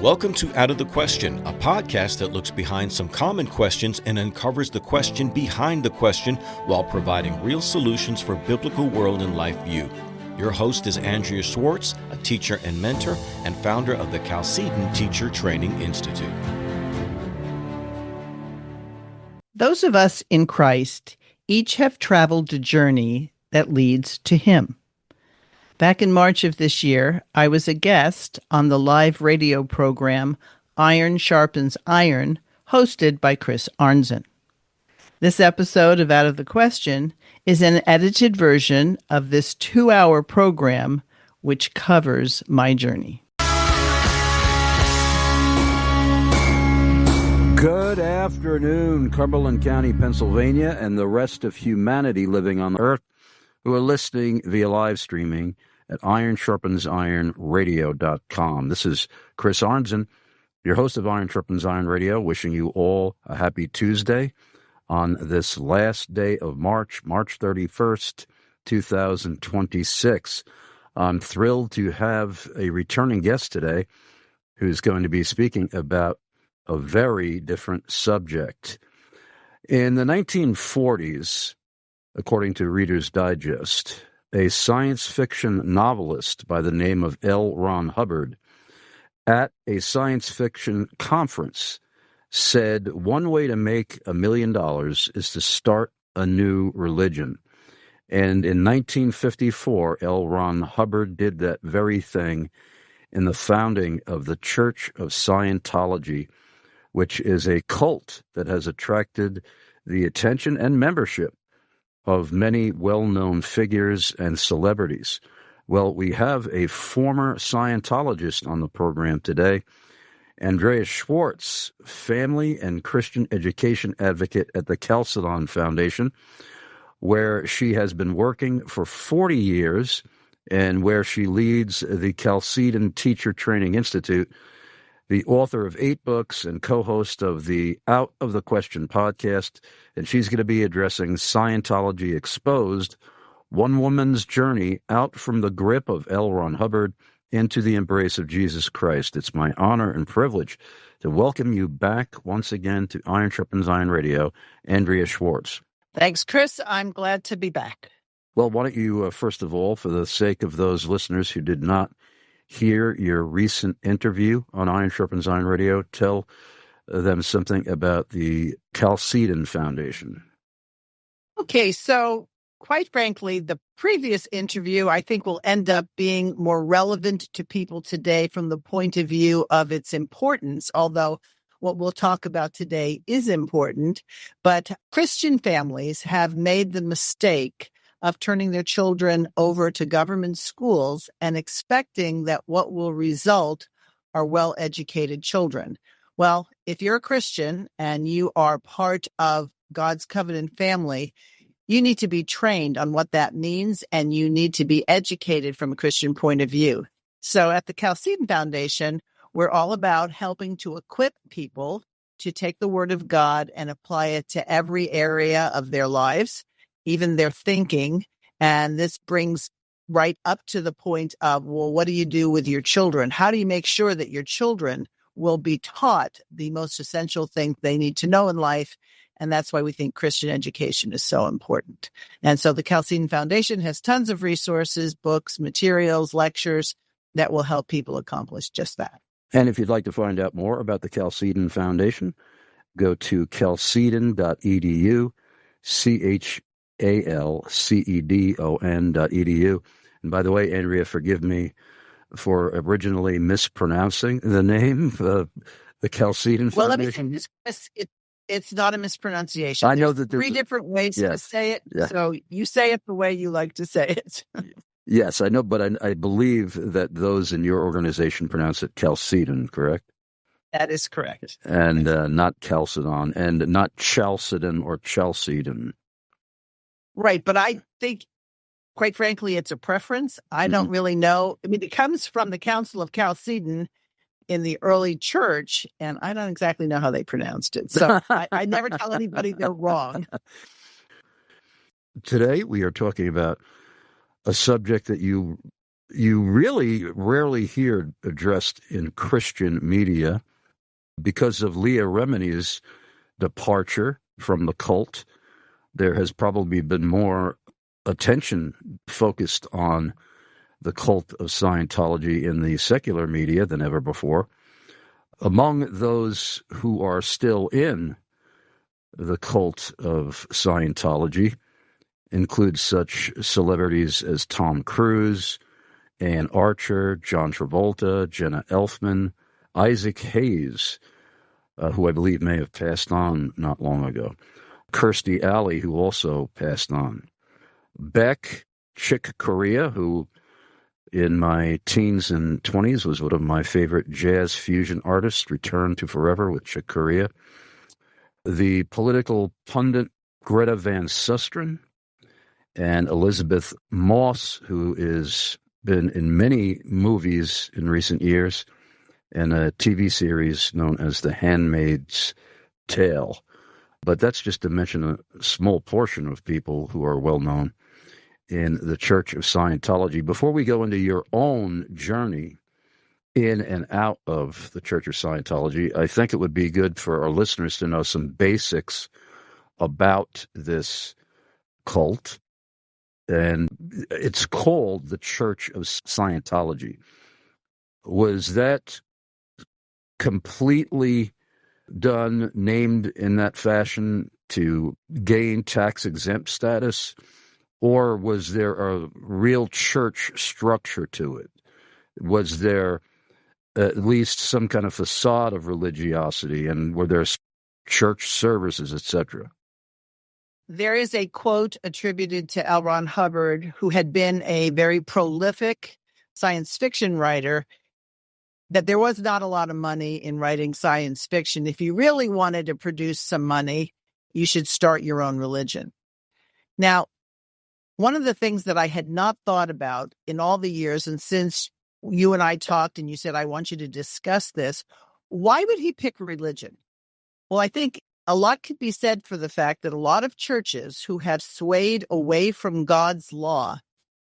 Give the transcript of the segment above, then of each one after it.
Welcome to Out of the Question, a podcast that looks behind some common questions and uncovers the question behind the question while providing real solutions for biblical world and life view. Your host is Andrea Schwartz, a teacher and mentor and founder of the Chalcedon Teacher Training Institute. Those of us in Christ each have traveled a journey that leads to Him. Back in March of this year, I was a guest on the live radio program Iron Sharpens Iron, hosted by Chris Arnzen. This episode of Out of the Question is an edited version of this 2-hour program, which covers my journey. Good afternoon, Cumberland County, Pennsylvania, and the rest of humanity living on Earth who are listening via live streaming at ironsharpensironradio.com. This is Chris Arnzen, your host of Iron Sharpens Iron Radio, wishing you all a happy Tuesday on this last day of March 31st, 2026. I'm thrilled to have a returning guest today who's going to be speaking about a very different subject. In the 1940s, according to Reader's Digest, a science fiction novelist by the name of L. Ron Hubbard, at a science fiction conference, said one way to make $1 million is to start a new religion. And in 1954, L. Ron Hubbard did that very thing in the founding of the Church of Scientology, which is a cult that has attracted the attention and membership of many well-known figures and celebrities. Well, we have a former Scientologist on the program today, Andrea Schwartz, family and Christian education advocate at the Chalcedon Foundation, where she has been working for 40 years and where she leads the Chalcedon Teacher Training Institute, the author of 8 books and co-host of the Out of the Question podcast, and she's going to be addressing Scientology Exposed, one woman's journey out from the grip of L. Ron Hubbard into the embrace of Jesus Christ. It's my honor and privilege to welcome you back once again to Iron Sharpens Iron Radio, Andrea Schwartz. Thanks, Chris. I'm glad to be back. Well, why don't you, first of all, for the sake of those listeners who did not hear your recent interview on Iron Sharpens Iron Radio, tell them something about the Chalcedon Foundation. Okay, so quite frankly, the previous interview I think will end up being more relevant to people today from the point of view of its importance, although what we'll talk about today is important. But Christian families have made the mistake of turning their children over to government schools and expecting that what will result are well-educated children. Well, if you're a Christian and you are part of God's covenant family, you need to be trained on what that means, and you need to be educated from a Christian point of view. So at the Chalcedon Foundation, we're all about helping to equip people to take the Word of God and apply it to every area of their lives, even their thinking. And this brings right up to the point of, well, what do you do with your children? How do you make sure that your children will be taught the most essential thing they need to know in life? And that's why we think Christian education is so important. And so the Chalcedon Foundation has tons of resources, books, materials, lectures that will help people accomplish just that. And if you'd like to find out more about the Chalcedon Foundation, go to chalcedon.edu, chalcedon.edu. And by the way, Andrea, forgive me for originally mispronouncing the name, the Chalcedon Foundation. Well, let me say, it's not a mispronunciation. I know that there's 3 different ways to say it, so you say it the way you like to say it. Yes, I know, but I believe that those in your organization pronounce it Chalcedon, correct? That is correct. And not Chalcedon, and not Chalcedon or Chalcedon. Right, but I think, quite frankly, it's a preference. I don't really know. I mean, it comes from the Council of Chalcedon in the early church, and I don't exactly know how they pronounced it. So I never tell anybody they're wrong. Today, we are talking about a subject that you you really rarely hear addressed in Christian media because of Leah Remini's departure from the cult. There has probably been more attention focused on the cult of Scientology in the secular media than ever before. Among those who are still in the cult of Scientology include such celebrities as Tom Cruise, Ann Archer, John Travolta, Jenna Elfman, Isaac Hayes, who I believe may have passed on not long ago, Kirstie Alley, who also passed on, Beck, Chick Corea, who in my teens and 20s was one of my favorite jazz fusion artists, returned to forever with Chick Corea, the political pundit Greta Van Susteren, and Elizabeth Moss, who has been in many movies in recent years and a TV series known as The Handmaid's Tale. But that's just to mention a small portion of people who are well known in the Church of Scientology. Before we go into your own journey in and out of the Church of Scientology, I think it would be good for our listeners to know some basics about this cult. And it's called the Church of Scientology. Was that completely done, named in that fashion to gain tax-exempt status, or was there a real church structure to it? Was there at least some kind of facade of religiosity, and were there church services, etc.? There is a quote attributed to L. Ron Hubbard, who had been a very prolific science fiction writer, that there was not a lot of money in writing science fiction. If you really wanted to produce some money, you should start your own religion. Now, one of the things that I had not thought about in all the years, and since you and I talked and you said, I want you to discuss this, why would he pick religion? Well, I think a lot could be said for the fact that a lot of churches who have swayed away from God's law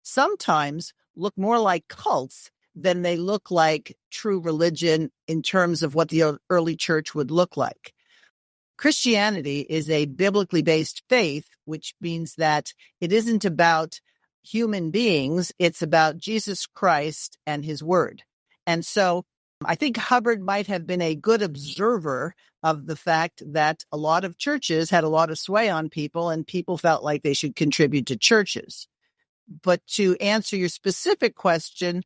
sometimes look more like cults than they look like true religion in terms of what the early church would look like. Christianity is a biblically based faith, which means that it isn't about human beings, it's about Jesus Christ and his word. And so I think Hubbard might have been a good observer of the fact that a lot of churches had a lot of sway on people and people felt like they should contribute to churches. But to answer your specific question,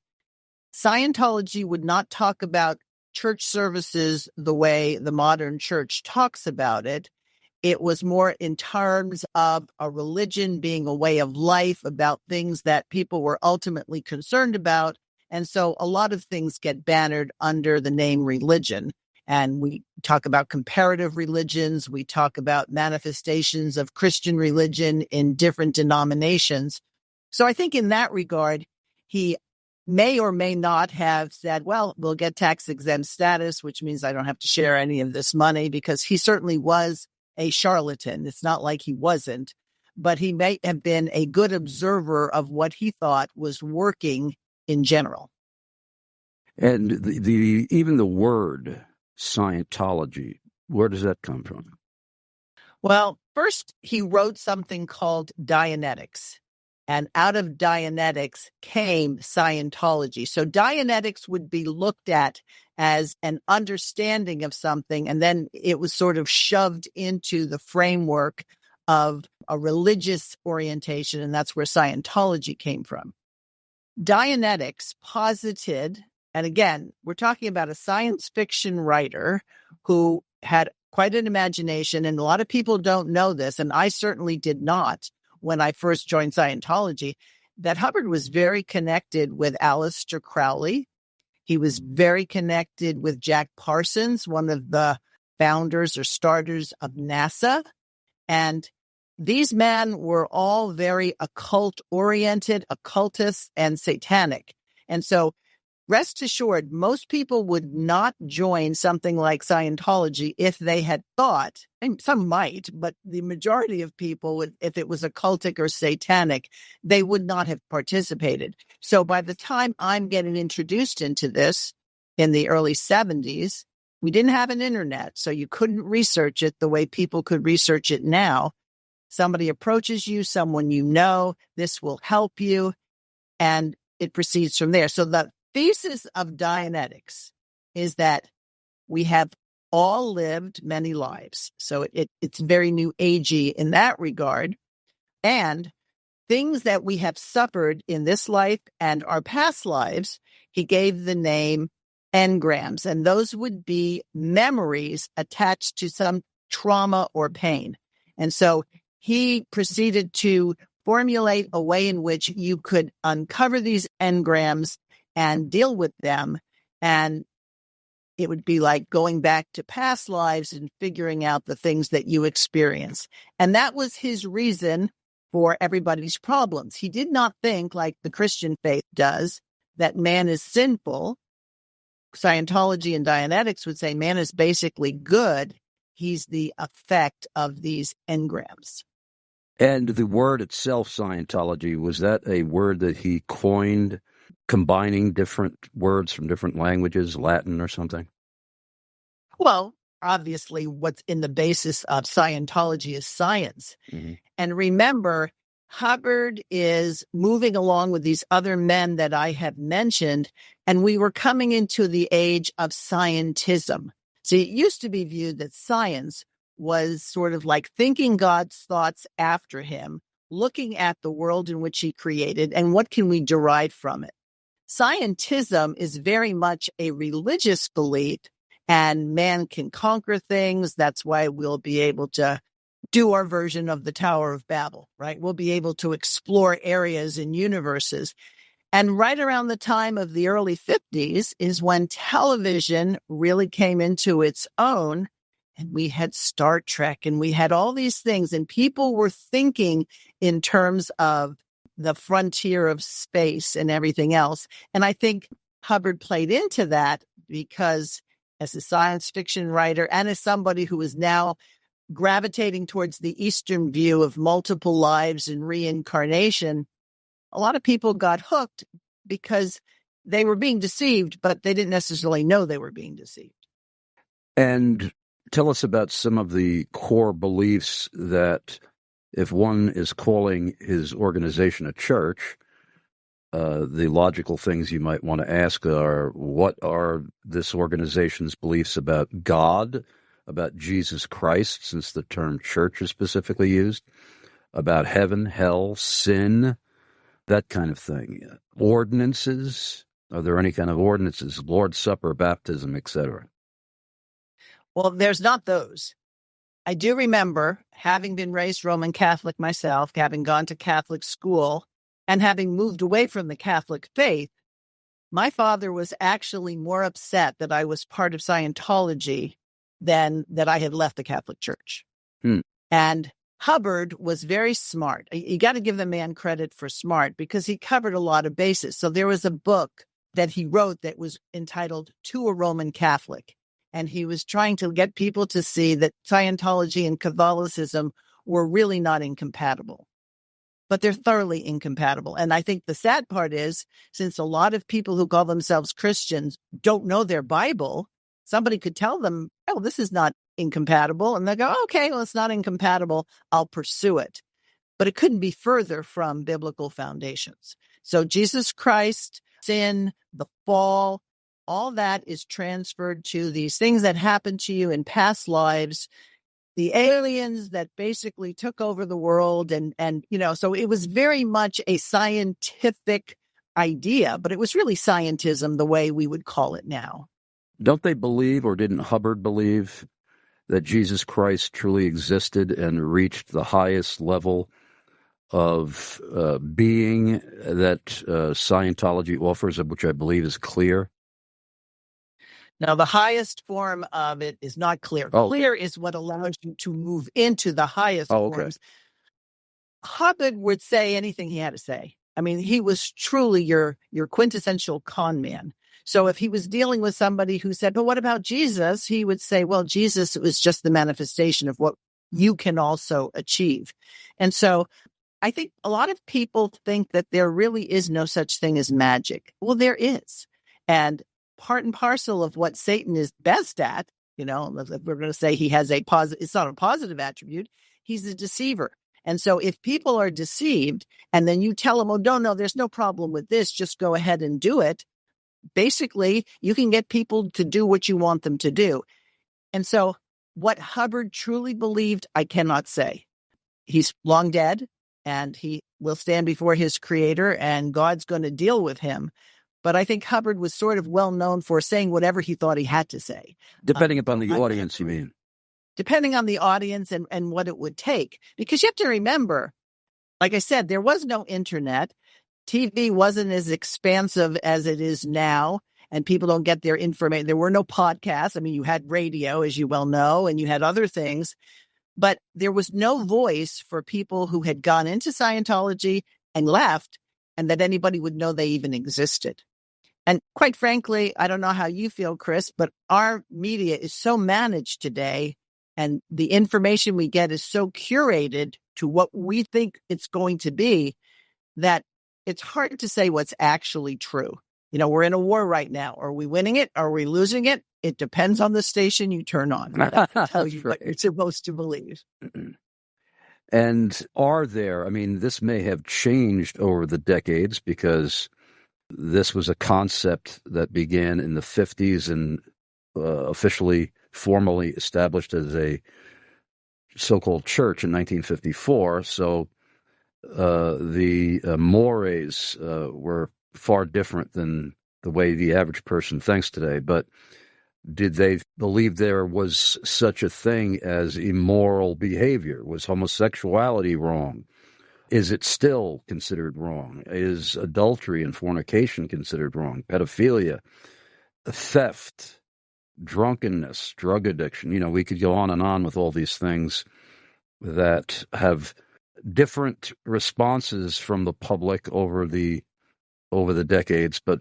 Scientology would not talk about church services the way the modern church talks about it. It was more in terms of a religion being a way of life, about things that people were ultimately concerned about. And so a lot of things get bannered under the name religion. And we talk about comparative religions. We talk about manifestations of Christian religion in different denominations. So I think in that regard, he may or may not have said, well, we'll get tax-exempt status, which means I don't have to share any of this money, because he certainly was a charlatan. It's not like he wasn't, but he may have been a good observer of what he thought was working in general. And the even the word Scientology, where does that come from? Well, first he wrote something called Dianetics. And out of Dianetics came Scientology. So Dianetics would be looked at as an understanding of something, and then it was sort of shoved into the framework of a religious orientation, and that's where Scientology came from. Dianetics posited, and again, we're talking about a science fiction writer who had quite an imagination, and a lot of people don't know this, and I certainly did not when I first joined Scientology, that Hubbard was very connected with Aleister Crowley. He was very connected with Jack Parsons, one of the founders or starters of NASA. And these men were all very occult-oriented, occultists, and satanic. And so rest assured, most people would not join something like Scientology if they had thought, and some might, but the majority of people would, if it was occultic or satanic, they would not have participated. So by the time I'm getting introduced into this in the early 70s, we didn't have an internet, so you couldn't research it the way people could research it now. Somebody approaches you, someone you know, this will help you, and it proceeds from there. So the thesis of Dianetics is that we have all lived many lives. So it's very new agey in that regard. And things that we have suffered in this life and our past lives, he gave the name engrams. And those would be memories attached to some trauma or pain. And so he proceeded to formulate a way in which you could uncover these engrams and deal with them. And it would be like going back to past lives and figuring out the things that you experience. And that was his reason for everybody's problems. He did not think, like the Christian faith does, that man is sinful. Scientology and Dianetics would say man is basically good. He's the effect of these engrams. And the word itself, Scientology, was that a word that he coined, combining different words from different languages, Latin or something? Well, obviously, what's in the basis of Scientology is science. Mm-hmm. And remember, Hubbard is moving along with these other men that I have mentioned, and we were coming into the age of scientism. See, it used to be viewed that science was sort of like thinking God's thoughts after him, looking at the world in which he created, and what can we derive from it. Scientism is very much a religious belief, and man can conquer things. That's why we'll be able to do our version of the Tower of Babel, right? We'll be able to explore areas and universes. And right around the time of the early 50s is when television really came into its own. And we had Star Trek and we had all these things, and people were thinking in terms of the frontier of space and everything else. And I think Hubbard played into that because as a science fiction writer and as somebody who is now gravitating towards the Eastern view of multiple lives and reincarnation, a lot of people got hooked because they were being deceived, but they didn't necessarily know they were being deceived. And tell us about some of the core beliefs that if one is calling his organization a church, the logical things you might want to ask are, what are this organization's beliefs about God, about Jesus Christ, since the term church is specifically used, about heaven, hell, sin, that kind of thing. Ordinances, are there any kind of ordinances, Lord's Supper, baptism, etc.? Well, there's not those. I do remember having been raised Roman Catholic myself, having gone to Catholic school, and having moved away from the Catholic faith. My father was actually more upset that I was part of Scientology than that I had left the Catholic Church. And Hubbard was very smart. You got to give the man credit for smart because he covered a lot of bases. So there was a book that he wrote that was entitled To a Roman Catholic. And he was trying to get people to see that Scientology and Catholicism were really not incompatible, but they're thoroughly incompatible. And I think the sad part is, since a lot of people who call themselves Christians don't know their Bible, somebody could tell them, oh, this is not incompatible. And they go, okay, well, it's not incompatible. I'll pursue it. But it couldn't be further from biblical foundations. So Jesus Christ, sin, the fall, all that is transferred to these things that happened to you in past lives, the aliens that basically took over the world. And so it was very much a scientific idea, but it was really scientism the way we would call it now. Don't they believe, or didn't Hubbard believe, that Jesus Christ truly existed and reached the highest level of being that Scientology offers, which I believe is clear? Now, the highest form of it is not clear. Oh. Clear is what allows you to move into the highest forms. Hubbard would say anything he had to say. I mean, he was truly your quintessential con man. So if he was dealing with somebody who said, but what about Jesus? He would say, well, Jesus was just the manifestation of what you can also achieve. And so I think a lot of people think that there really is no such thing as magic. Well, there is. And part and parcel of what Satan is best at, if we're going to say he has it's not a positive attribute, he's a deceiver. And so if people are deceived and then you tell them, oh, no, there's no problem with this, just go ahead and do it. Basically, you can get people to do what you want them to do. And so what Hubbard truly believed, I cannot say. He's long dead and he will stand before his creator and God's going to deal with him. But I think Hubbard was sort of well known for saying whatever he thought he had to say. Depending upon the audience, you mean? Depending on the audience and what it would take. Because you have to remember, like I said, there was no internet. TV wasn't as expansive as it is now, and people don't get their information. There were no podcasts. I mean, you had radio, as you well know, and you had other things, but there was no voice for people who had gone into Scientology and left, and that anybody would know they even existed. And quite frankly, I don't know how you feel, Chris, but our media is so managed today, and the information we get is so curated to what we think it's going to be, that it's hard to say what's actually true. We're in a war right now. Are we winning it? Are we losing it? It depends on the station you turn on. That'll tell you what you're supposed to believe. And this may have changed over the decades because this was a concept that began in the 50s and officially, formally established as a so-called church in 1954. So the mores were far different than the way the average person thinks today. But did they believe there was such a thing as immoral behavior? Was homosexuality wrong? Is it still considered wrong? Is adultery and fornication considered wrong? Pedophilia, theft, drunkenness, drug addiction. We could go on and on with all these things that have different responses from the public over the decades. But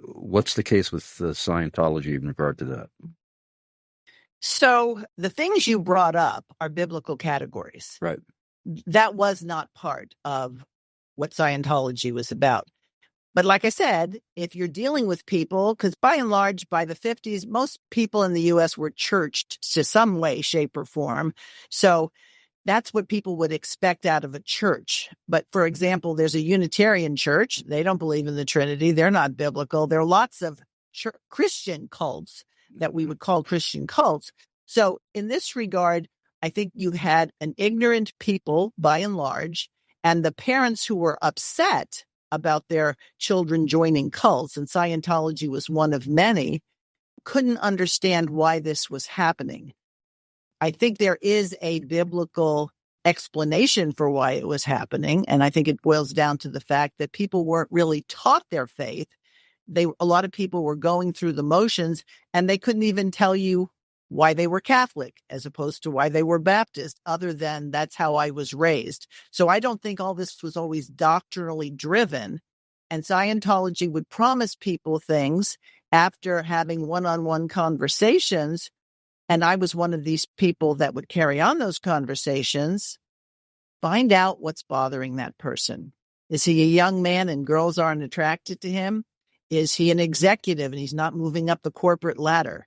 what's the case with Scientology in regard to that? So the things you brought up are biblical categories. Right. That was not part of what Scientology was about. But like I said, if you're dealing with people, because by and large, by the 50s, most people in the U.S. were churched to some way, shape, or form. So that's what people would expect out of a church. But for example, there's a Unitarian church. They don't believe in the Trinity. They're not biblical. There are lots of Christian cults that we would call Christian cults. So in this regard, I think you had an ignorant people by and large, and the parents who were upset about their children joining cults, and Scientology was one of many, couldn't understand why this was happening. I think there is a biblical explanation for why it was happening, and I think it boils down to the fact that people weren't really taught their faith. A lot of people were going through the motions, and they couldn't even tell you why they were Catholic as opposed to why they were Baptist, other than that's how I was raised. So I don't think all this was always doctrinally driven, and Scientology would promise people things after having one-on-one conversations. And I was one of these people that would carry on those conversations, find out what's bothering that person. Is he a young man and girls aren't attracted to him? Is he an executive and he's not moving up the corporate ladder?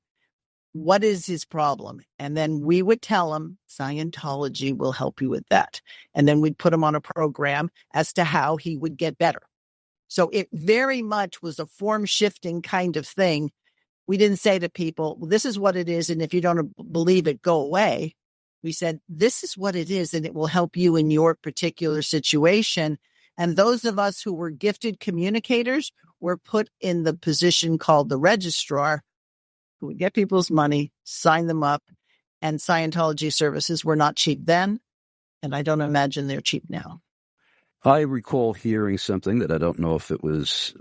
What is his problem? And then we would tell him, Scientology will help you with that. And then we'd put him on a program as to how he would get better. So it very much was a form-shifting kind of thing. We didn't say to people, well, this is what it is, and if you don't believe it, go away. We said, this is what it is, and it will help you in your particular situation. And those of us who were gifted communicators were put in the position called the registrar, who would get people's money, sign them up, and Scientology services were not cheap then, and I don't imagine they're cheap now. I recall hearing something that I don't know if it was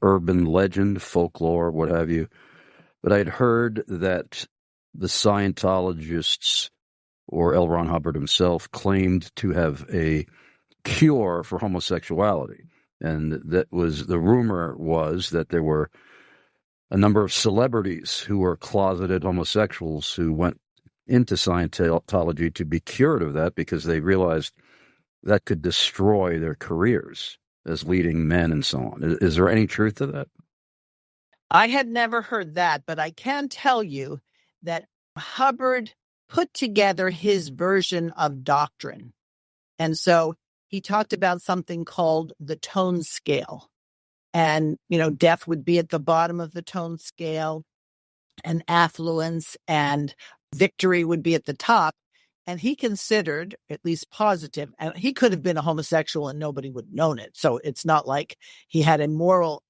urban legend, folklore, what have you, but I'd heard that the Scientologists, or L. Ron Hubbard himself, claimed to have a cure for homosexuality. And the rumor was that there were a number of celebrities who were closeted homosexuals who went into Scientology to be cured of that because they realized that could destroy their careers as leading men and so on. Is there any truth to that? I had never heard that, but I can tell you that Hubbard put together his version of doctrine. And so he talked about something called the tone scale. And, death would be at the bottom of the tone scale, and affluence and victory would be at the top. And he considered, at least positive, and he could have been a homosexual and nobody would have known it. So it's not like he had a moral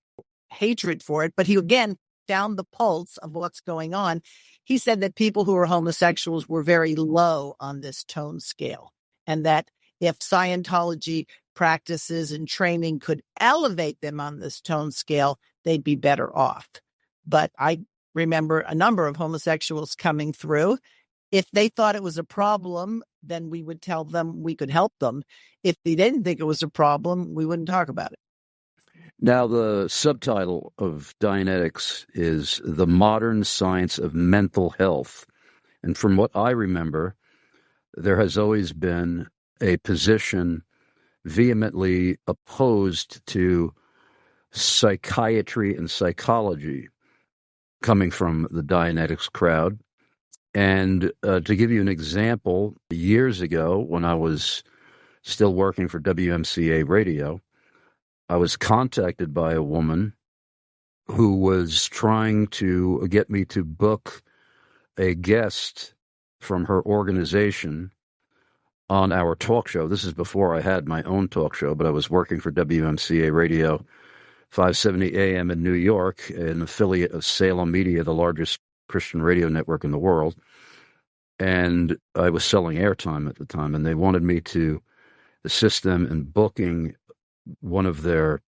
hatred for it, but he again found the pulse of what's going on. He said that people who are homosexuals were very low on this tone scale, and that if Scientology practices and training could elevate them on this tone scale, they'd be better off. But I remember a number of homosexuals coming through. If they thought it was a problem, then we would tell them we could help them. If they didn't think it was a problem, we wouldn't talk about it. Now, the subtitle of Dianetics is The Modern Science of Mental Health. And from what I remember, there has always been a position vehemently opposed to psychiatry and psychology coming from the Dianetics crowd. And to give you an example, years ago when I was still working for WMCA Radio, I was contacted by a woman who was trying to get me to book a guest from her organization on our talk show. This is before I had my own talk show, but I was working for WMCA Radio, 570 AM in New York, an affiliate of Salem Media, the largest Christian radio network in the world. And I was selling airtime at the time, and they wanted me to assist them in booking one of their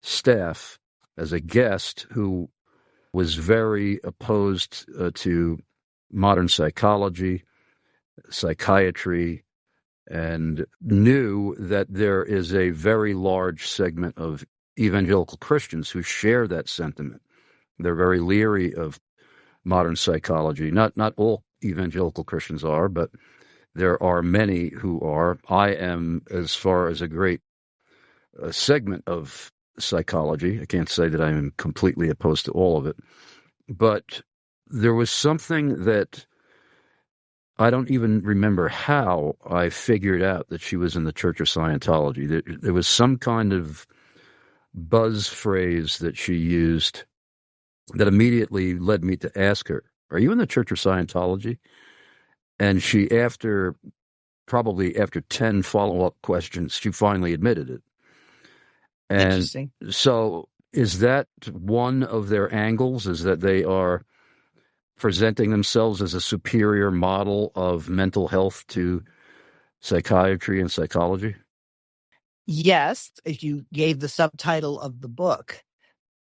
staff as a guest who was very opposed to modern psychology, psychiatry, and knew that there is a very large segment of evangelical Christians who share that sentiment. They're very leery of modern psychology. Not all evangelical Christians are, but there are many who are. I am, as far as a great segment of psychology. I can't say that I am completely opposed to all of it, but there was something that I don't even remember how I figured out that she was in the Church of Scientology. There was some kind of buzz phrase that she used that immediately led me to ask her, "Are you in the Church of Scientology?" And she, probably after 10 follow-up questions, she finally admitted it. And so is that one of their angles, is that they are presenting themselves as a superior model of mental health to psychiatry and psychology? Yes, if you gave the subtitle of the book.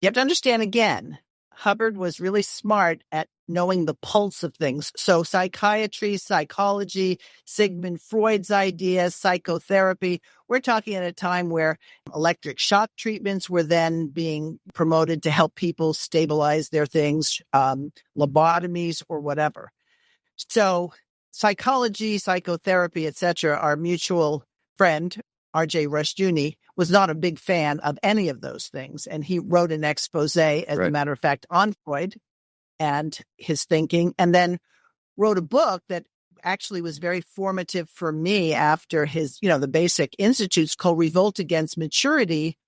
You have to understand again, Hubbard was really smart at knowing the pulse of things. So psychiatry, psychology, Sigmund Freud's ideas, psychotherapy. We're talking at a time where electric shock treatments were then being promoted to help people stabilize their things, lobotomies or whatever. So psychology, psychotherapy, etc. Our mutual friend, R.J. Rushdoony, was not a big fan of any of those things. And he wrote an expose, as a matter of fact, on Freud and his thinking, and then wrote a book that actually was very formative for me after his, the basic institutes, called Revolt Against Maturity,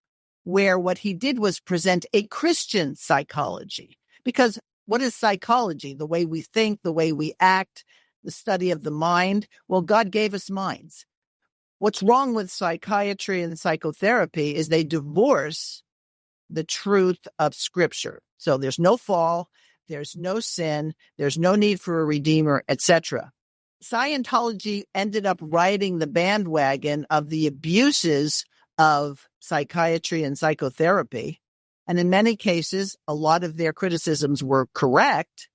where what he did was present a Christian psychology. Because what is psychology? The way we think, the way we act, the study of the mind. Well, God gave us minds. What's wrong with psychiatry and psychotherapy is they divorce the truth of Scripture. So there's no fall, there's no sin, there's no need for a redeemer, etc. Scientology ended up riding the bandwagon of the abuses of psychiatry and psychotherapy. And in many cases, a lot of their criticisms were correct,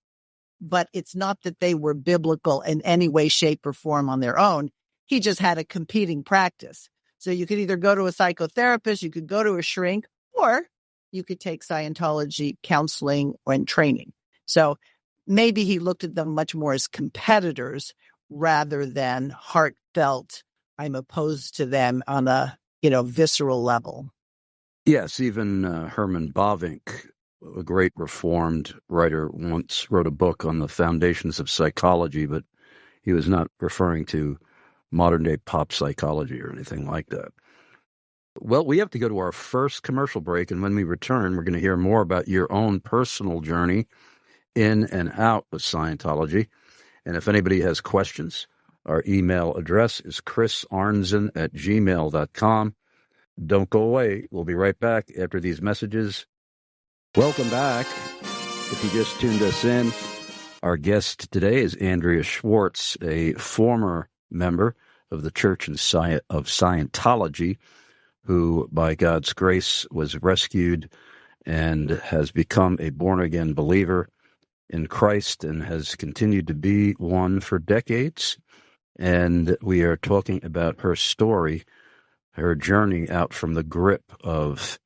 but it's not that they were biblical in any way, shape, or form on their own. He just had a competing practice. So you could either go to a psychotherapist, you could go to a shrink, or you could take Scientology counseling and training. So maybe he looked at them much more as competitors rather than heartfelt, I'm opposed to them on a, visceral level. Yes, even Herman Bavinck, a great Reformed writer, once wrote a book on the foundations of psychology, but he was not referring to modern-day pop psychology or anything like that. Well, we have to go to our first commercial break, and when we return, we're going to hear more about your own personal journey in and out of Scientology. And if anybody has questions, our email address is chrisarnzen@gmail.com. Don't go away. We'll be right back after these messages. Welcome back. If you just tuned us in, our guest today is Andrea Schwartz, a former member of the Church of Scientology, who, by God's grace, was rescued and has become a born-again believer in Christ and has continued to be one for decades. And we are talking about her story, her journey out from the grip of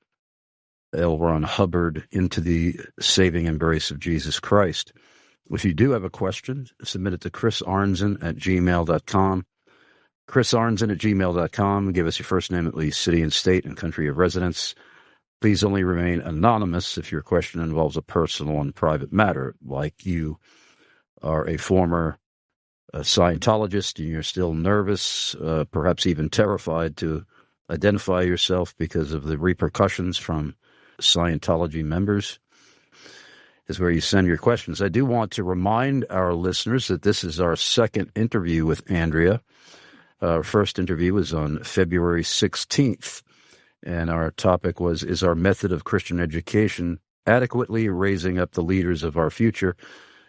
L. Ron Hubbard into the saving embrace of Jesus Christ. If you do have a question, submit it to chrisarnzen@gmail.com. chrisarnzen@gmail.com. Give us your first name, at least city and state and country of residence. Please only remain anonymous if your question involves a personal and private matter, like you are a former Scientologist and you're still nervous, perhaps even terrified to identify yourself because of the repercussions from Scientology members, is where you send your questions. I do want to remind our listeners that this is our second interview with Andrea. Our first interview was on February 16th, and our topic was, is our method of Christian education adequately raising up the leaders of our future?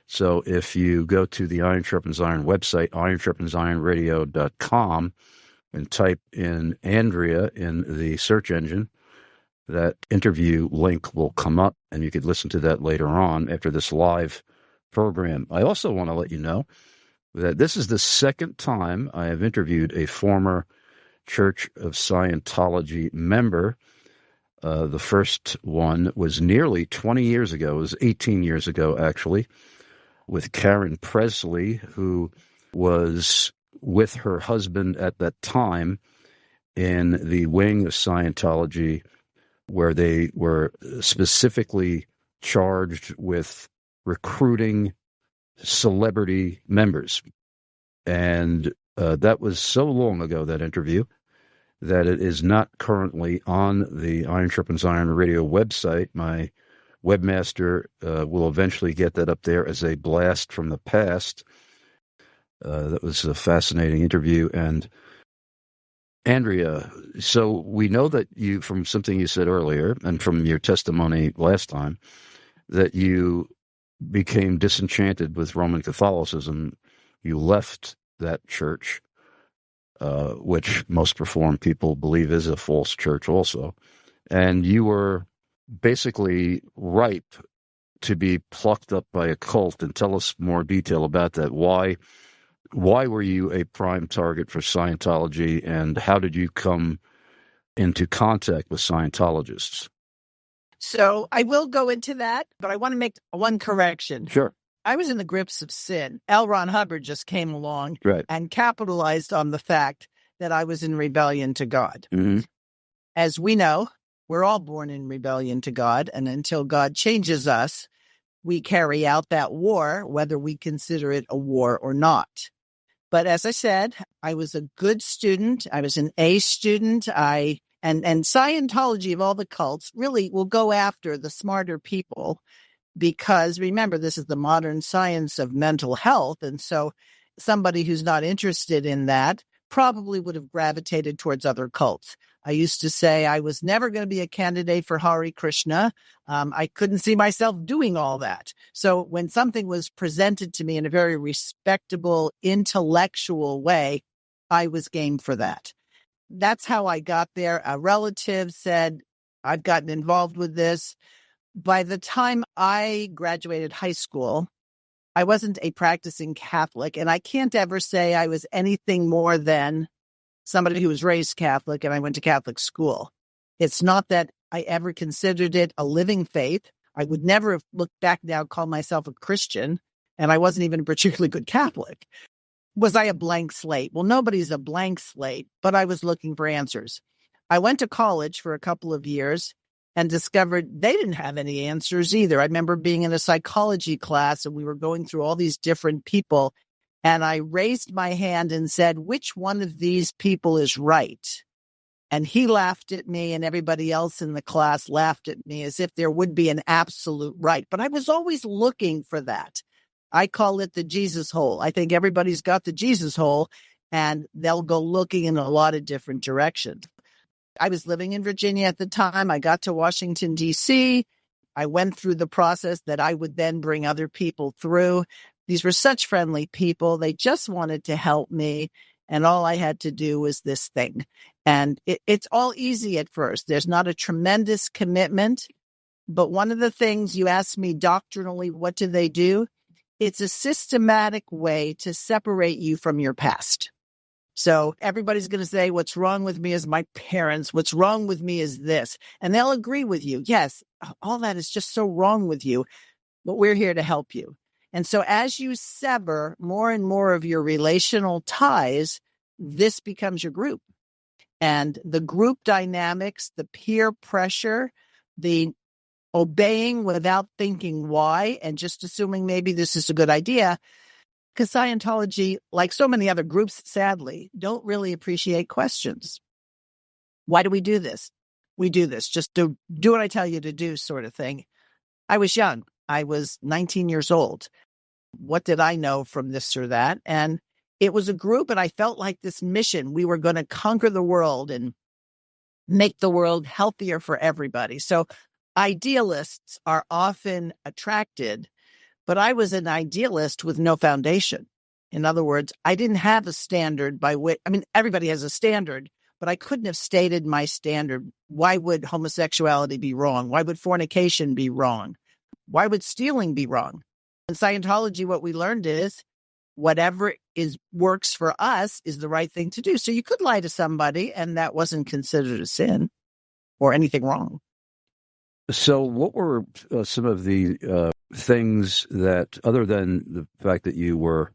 So if you go to the Iron Sharpens Iron website, ironsharpensironradio.com, and type in Andrea in the search engine, that interview link will come up, and you could listen to that later on after this live program. I also want to let you know that this is the second time I have interviewed a former Church of Scientology member. The first one was nearly 20 years ago. It was 18 years ago, actually, with Karen Presley, who was with her husband at that time in the wing of Scientology, where they were specifically charged with recruiting celebrity members. And that was so long ago, that interview, that it is not currently on the Iron Sharpens Iron Radio website. My webmaster will eventually get that up there as a blast from the past. That was a fascinating interview. And Andrea, so we know that you, from something you said earlier and from your testimony last time, that you became disenchanted with Roman Catholicism. You left that church, which most Reformed people believe is a false church also. And you were basically ripe to be plucked up by a cult. And tell us more detail about that. Why were you a prime target for Scientology, and how did you come into contact with Scientologists? So I will go into that, but I want to make one correction. Sure. I was in the grips of sin. L. Ron Hubbard just came along and capitalized on the fact that I was in rebellion to God. Mm-hmm. As we know, we're all born in rebellion to God, and until God changes us, we carry out that war, whether we consider it a war or not. But as I said, I was a good student. I was an A student. And Scientology, of all the cults, really will go after the smarter people, because remember, this is the modern science of mental health. And so somebody who's not interested in that probably would have gravitated towards other cults. I used to say I was never going to be a candidate for Hare Krishna. I couldn't see myself doing all that. So when something was presented to me in a very respectable, intellectual way, I was game for that. That's how I got there. A relative said, I've gotten involved with this. By the time I graduated high school, I wasn't a practicing Catholic, and I can't ever say I was anything more than somebody who was raised Catholic, and I went to Catholic school. It's not that I ever considered it a living faith. I would never have looked back now, called myself a Christian, and I wasn't even a particularly good Catholic. Was I a blank slate? Well, nobody's a blank slate, but I was looking for answers. I went to college for a couple of years and discovered they didn't have any answers either. I remember being in a psychology class and we were going through all these different people, and I raised my hand and said, which one of these people is right? And he laughed at me, and everybody else in the class laughed at me as if there would be an absolute right. But I was always looking for that. I call it the Jesus hole. I think everybody's got the Jesus hole, and they'll go looking in a lot of different directions. I was living in Virginia at the time. I got to Washington, D.C. I went through the process that I would then bring other people through. These were such friendly people. They just wanted to help me. And all I had to do was this thing. And it's all easy at first. There's not a tremendous commitment. But one of the things you asked me doctrinally, what do they do? It's a systematic way to separate you from your past. So everybody's going to say, what's wrong with me is my parents. What's wrong with me is this. And they'll agree with you. Yes, all that is just so wrong with you, but we're here to help you. And so as you sever more and more of your relational ties, this becomes your group. And the group dynamics, the peer pressure, the obeying without thinking why, and just assuming maybe this is a good idea. Because Scientology, like so many other groups, sadly, don't really appreciate questions. Why do we do this? We do this just to do what I tell you to do, sort of thing. I was young. I was 19 years old. What did I know from this or that? And it was a group, and I felt like this mission. We were going to conquer the world and make the world healthier for everybody. So idealists are often attracted, but I was an idealist with no foundation. In other words, I didn't have a standard by which, everybody has a standard, but I couldn't have stated my standard. Why would homosexuality be wrong? Why would fornication be wrong? Why would stealing be wrong? In Scientology, what we learned is whatever works for us is the right thing to do. So you could lie to somebody, and that wasn't considered a sin or anything wrong. So what were some of the things that, other than the fact that you were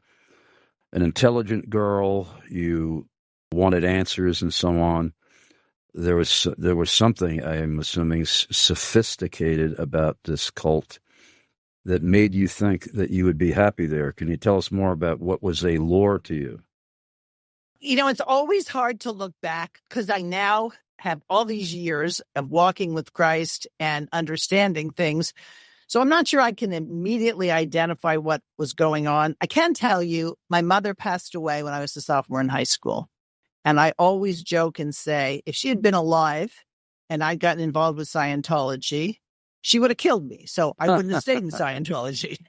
an intelligent girl, you wanted answers and so on, there was something, I am assuming, sophisticated about this cult that made you think that you would be happy there. Can you tell us more about what was a lure to you? It's always hard to look back because I now have all these years of walking with Christ and understanding things. So I'm not sure I can immediately identify what was going on. I can tell you my mother passed away when I was a sophomore in high school. And I always joke and say, if she had been alive and I'd gotten involved with Scientology, she would have killed me. So I wouldn't have stayed in Scientology.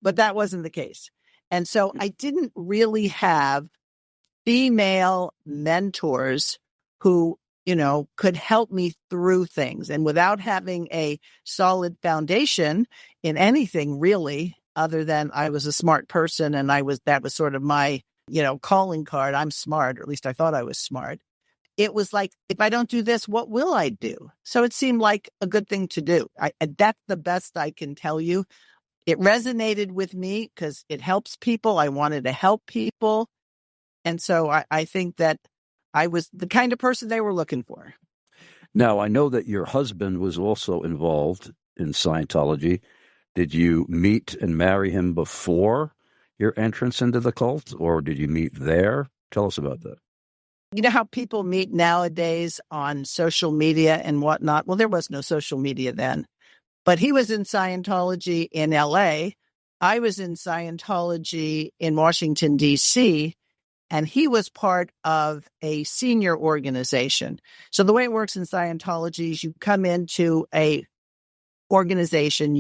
But that wasn't the case. And so I didn't really have female mentors who, could help me through things. And without having a solid foundation in anything really, other than I was a smart person and that was sort of my, calling card. I'm smart, or at least I thought I was smart. It was like, if I don't do this, what will I do? So it seemed like a good thing to do. That's the best I can tell you. It resonated with me because it helps people. I wanted to help people. And so I think that I was the kind of person they were looking for. Now, I know that your husband was also involved in Scientology. Did you meet and marry him before your entrance into the cult, or did you meet there? Tell us about that. You know how people meet nowadays on social media and whatnot? Well, there was no social media then. But he was in Scientology in L.A. I was in Scientology in Washington, D.C., and he was part of a senior organization. So the way it works in Scientology is you come into a organization,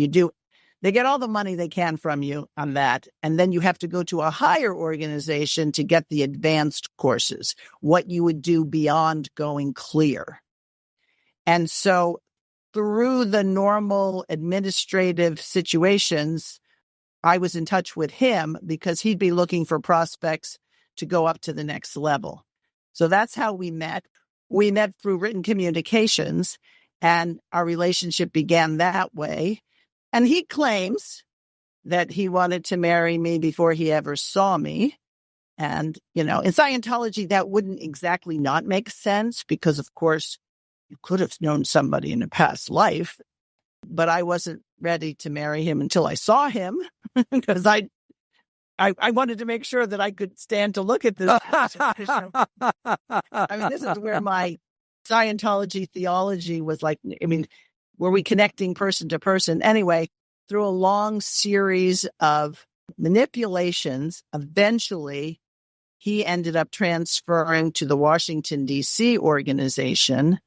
they get all the money they can from you on that. And then you have to go to a higher organization to get the advanced courses, what you would do beyond going clear. And so through the normal administrative situations, I was in touch with him because he'd be looking for prospects to go up to the next level. So that's how we met. We met through written communications, and our relationship began that way. And he claims that he wanted to marry me before he ever saw me. And, in Scientology, that wouldn't exactly not make sense because, of course, you could have known somebody in a past life, but I wasn't ready to marry him until I saw him because I wanted to make sure that I could stand to look at this. This is where my Scientology theology was like, were we connecting person to person? Anyway, through a long series of manipulations, eventually he ended up transferring to the Washington, D.C. organization.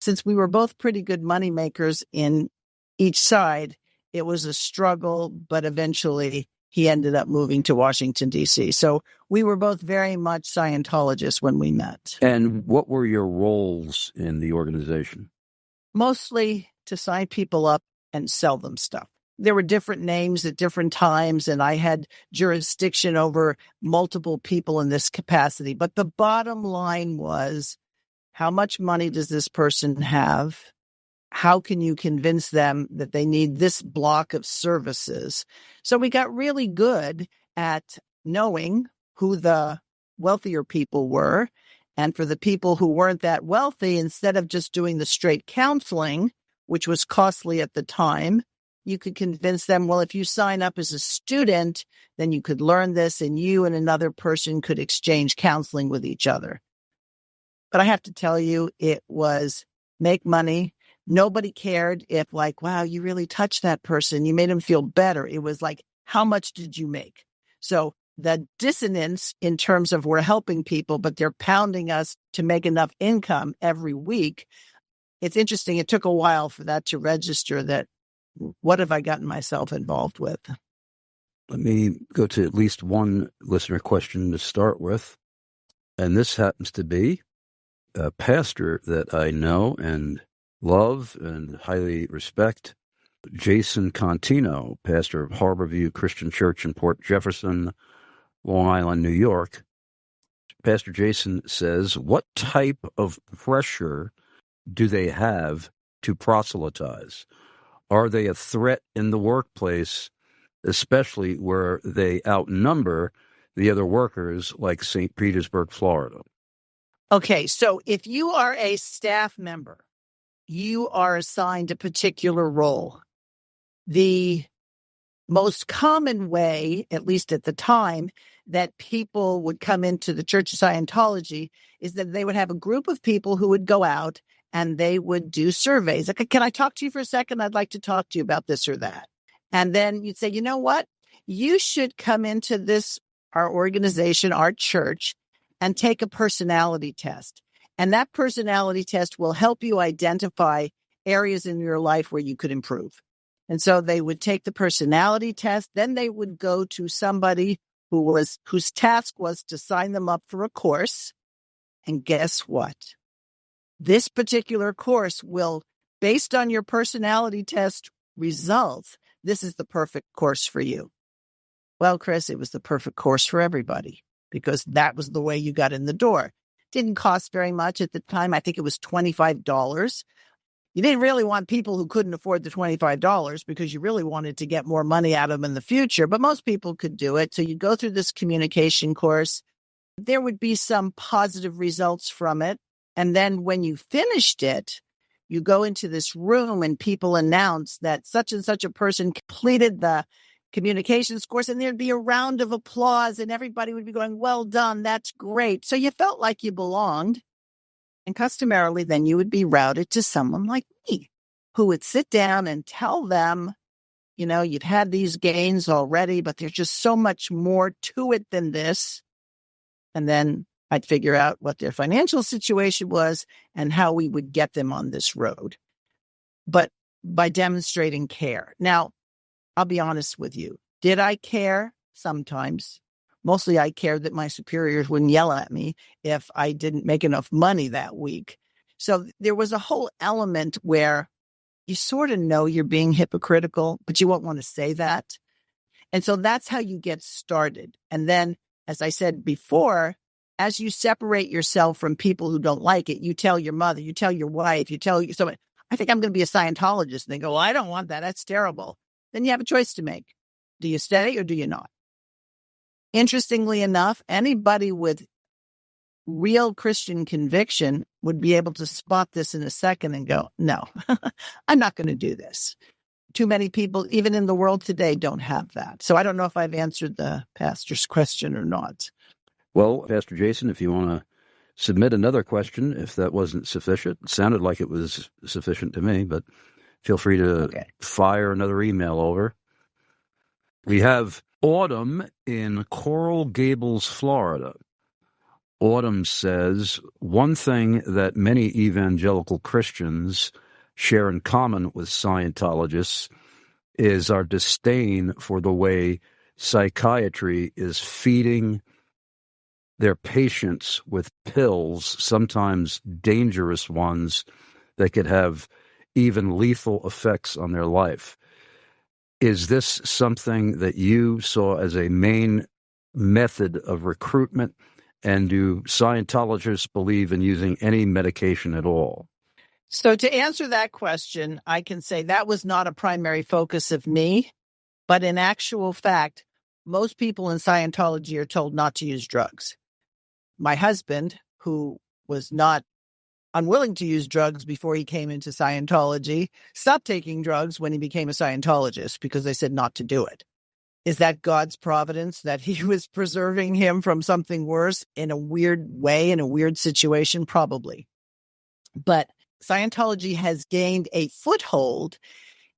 Since we were both pretty good moneymakers in each side, it was a struggle, but eventually he ended up moving to Washington, D.C. So we were both very much Scientologists when we met. And what were your roles in the organization? Mostly to sign people up and sell them stuff. There were different names at different times, and I had jurisdiction over multiple people in this capacity. But the bottom line was, how much money does this person have? How can you convince them that they need this block of services? So we got really good at knowing who the wealthier people were. And for the people who weren't that wealthy, instead of just doing the straight counseling, which was costly at the time, you could convince them, well, if you sign up as a student, then you could learn this and you and another person could exchange counseling with each other. But I have to tell you, it was make money. Nobody cared if wow, you really touched that person. You made them feel better. It was like, how much did you make? So the dissonance in terms of we're helping people, but they're pounding us to make enough income every week. It's interesting. It took a while for that to register that what have I gotten myself involved with? Let me go to at least one listener question to start with. And this happens to be a pastor that I know and love and highly respect, Jason Contino, pastor of Harborview Christian Church in Port Jefferson, Long Island, New York. Pastor Jason says, what type of pressure do they have to proselytize? Are they a threat in the workplace, especially where they outnumber the other workers like St. Petersburg, Florida? Okay, so if you are a staff member, you are assigned a particular role. The most common way, at least at the time, that people would come into the Church of Scientology is that they would have a group of people who would go out and they would do surveys. Like, can I talk to you for a second? I'd like to talk to you about this or that. And then you'd say, you know what? You should come into this, our organization, our church, and take a personality test. And that personality test will help you identify areas in your life where you could improve. And so they would take the personality test. Then they would go to somebody whose task was to sign them up for a course. And guess what? This particular course will, based on your personality test results, this is the perfect course for you. Well, Chris, it was the perfect course for everybody because that was the way you got in the door. Didn't cost very much at the time. I think it was $25. You didn't really want people who couldn't afford the $25 because you really wanted to get more money out of them in the future, but most people could do it. So you go through this communication course. There would be some positive results from it. And then when you finished it, you go into this room and people announce that such and such a person completed the communications course, and there'd be a round of applause and everybody would be going, well done, that's great. So you felt like you belonged. And customarily, then you would be routed to someone like me who would sit down and tell them, you'd had these gains already, but there's just so much more to it than this. And then I'd figure out what their financial situation was and how we would get them on this road. But by demonstrating care. Now, I'll be honest with you. Did I care? Sometimes. Mostly I cared that my superiors wouldn't yell at me if I didn't make enough money that week. So there was a whole element where you sort of know you're being hypocritical, but you won't want to say that. And so that's how you get started. And then, as I said before, as you separate yourself from people who don't like it, you tell your mother, you tell your wife, you tell someone, I think I'm going to be a Scientologist. And they go, well, I don't want that. That's terrible. Then you have a choice to make. Do you stay or do you not? Interestingly enough, anybody with real Christian conviction would be able to spot this in a second and go, no, I'm not going to do this. Too many people, even in the world today, don't have that. So I don't know if I've answered the pastor's question or not. Well, Pastor Jason, if you want to submit another question, if that wasn't sufficient, it sounded like it was sufficient to me, but feel free to fire another email over. We have Autumn in Coral Gables, Florida. Autumn says, one thing that many evangelical Christians share in common with Scientologists is our disdain for the way psychiatry is feeding their patients with pills, sometimes dangerous ones, that could have even lethal effects on their life. Is this something that you saw as a main method of recruitment? And do Scientologists believe in using any medication at all? So to answer that question, I can say that was not a primary focus of me, but in actual fact, most people in Scientology are told not to use drugs. My husband, who was not unwilling to use drugs before he came into Scientology, stopped taking drugs when he became a Scientologist because they said not to do it. Is that God's providence that he was preserving him from something worse in a weird way, in a weird situation? Probably. But Scientology has gained a foothold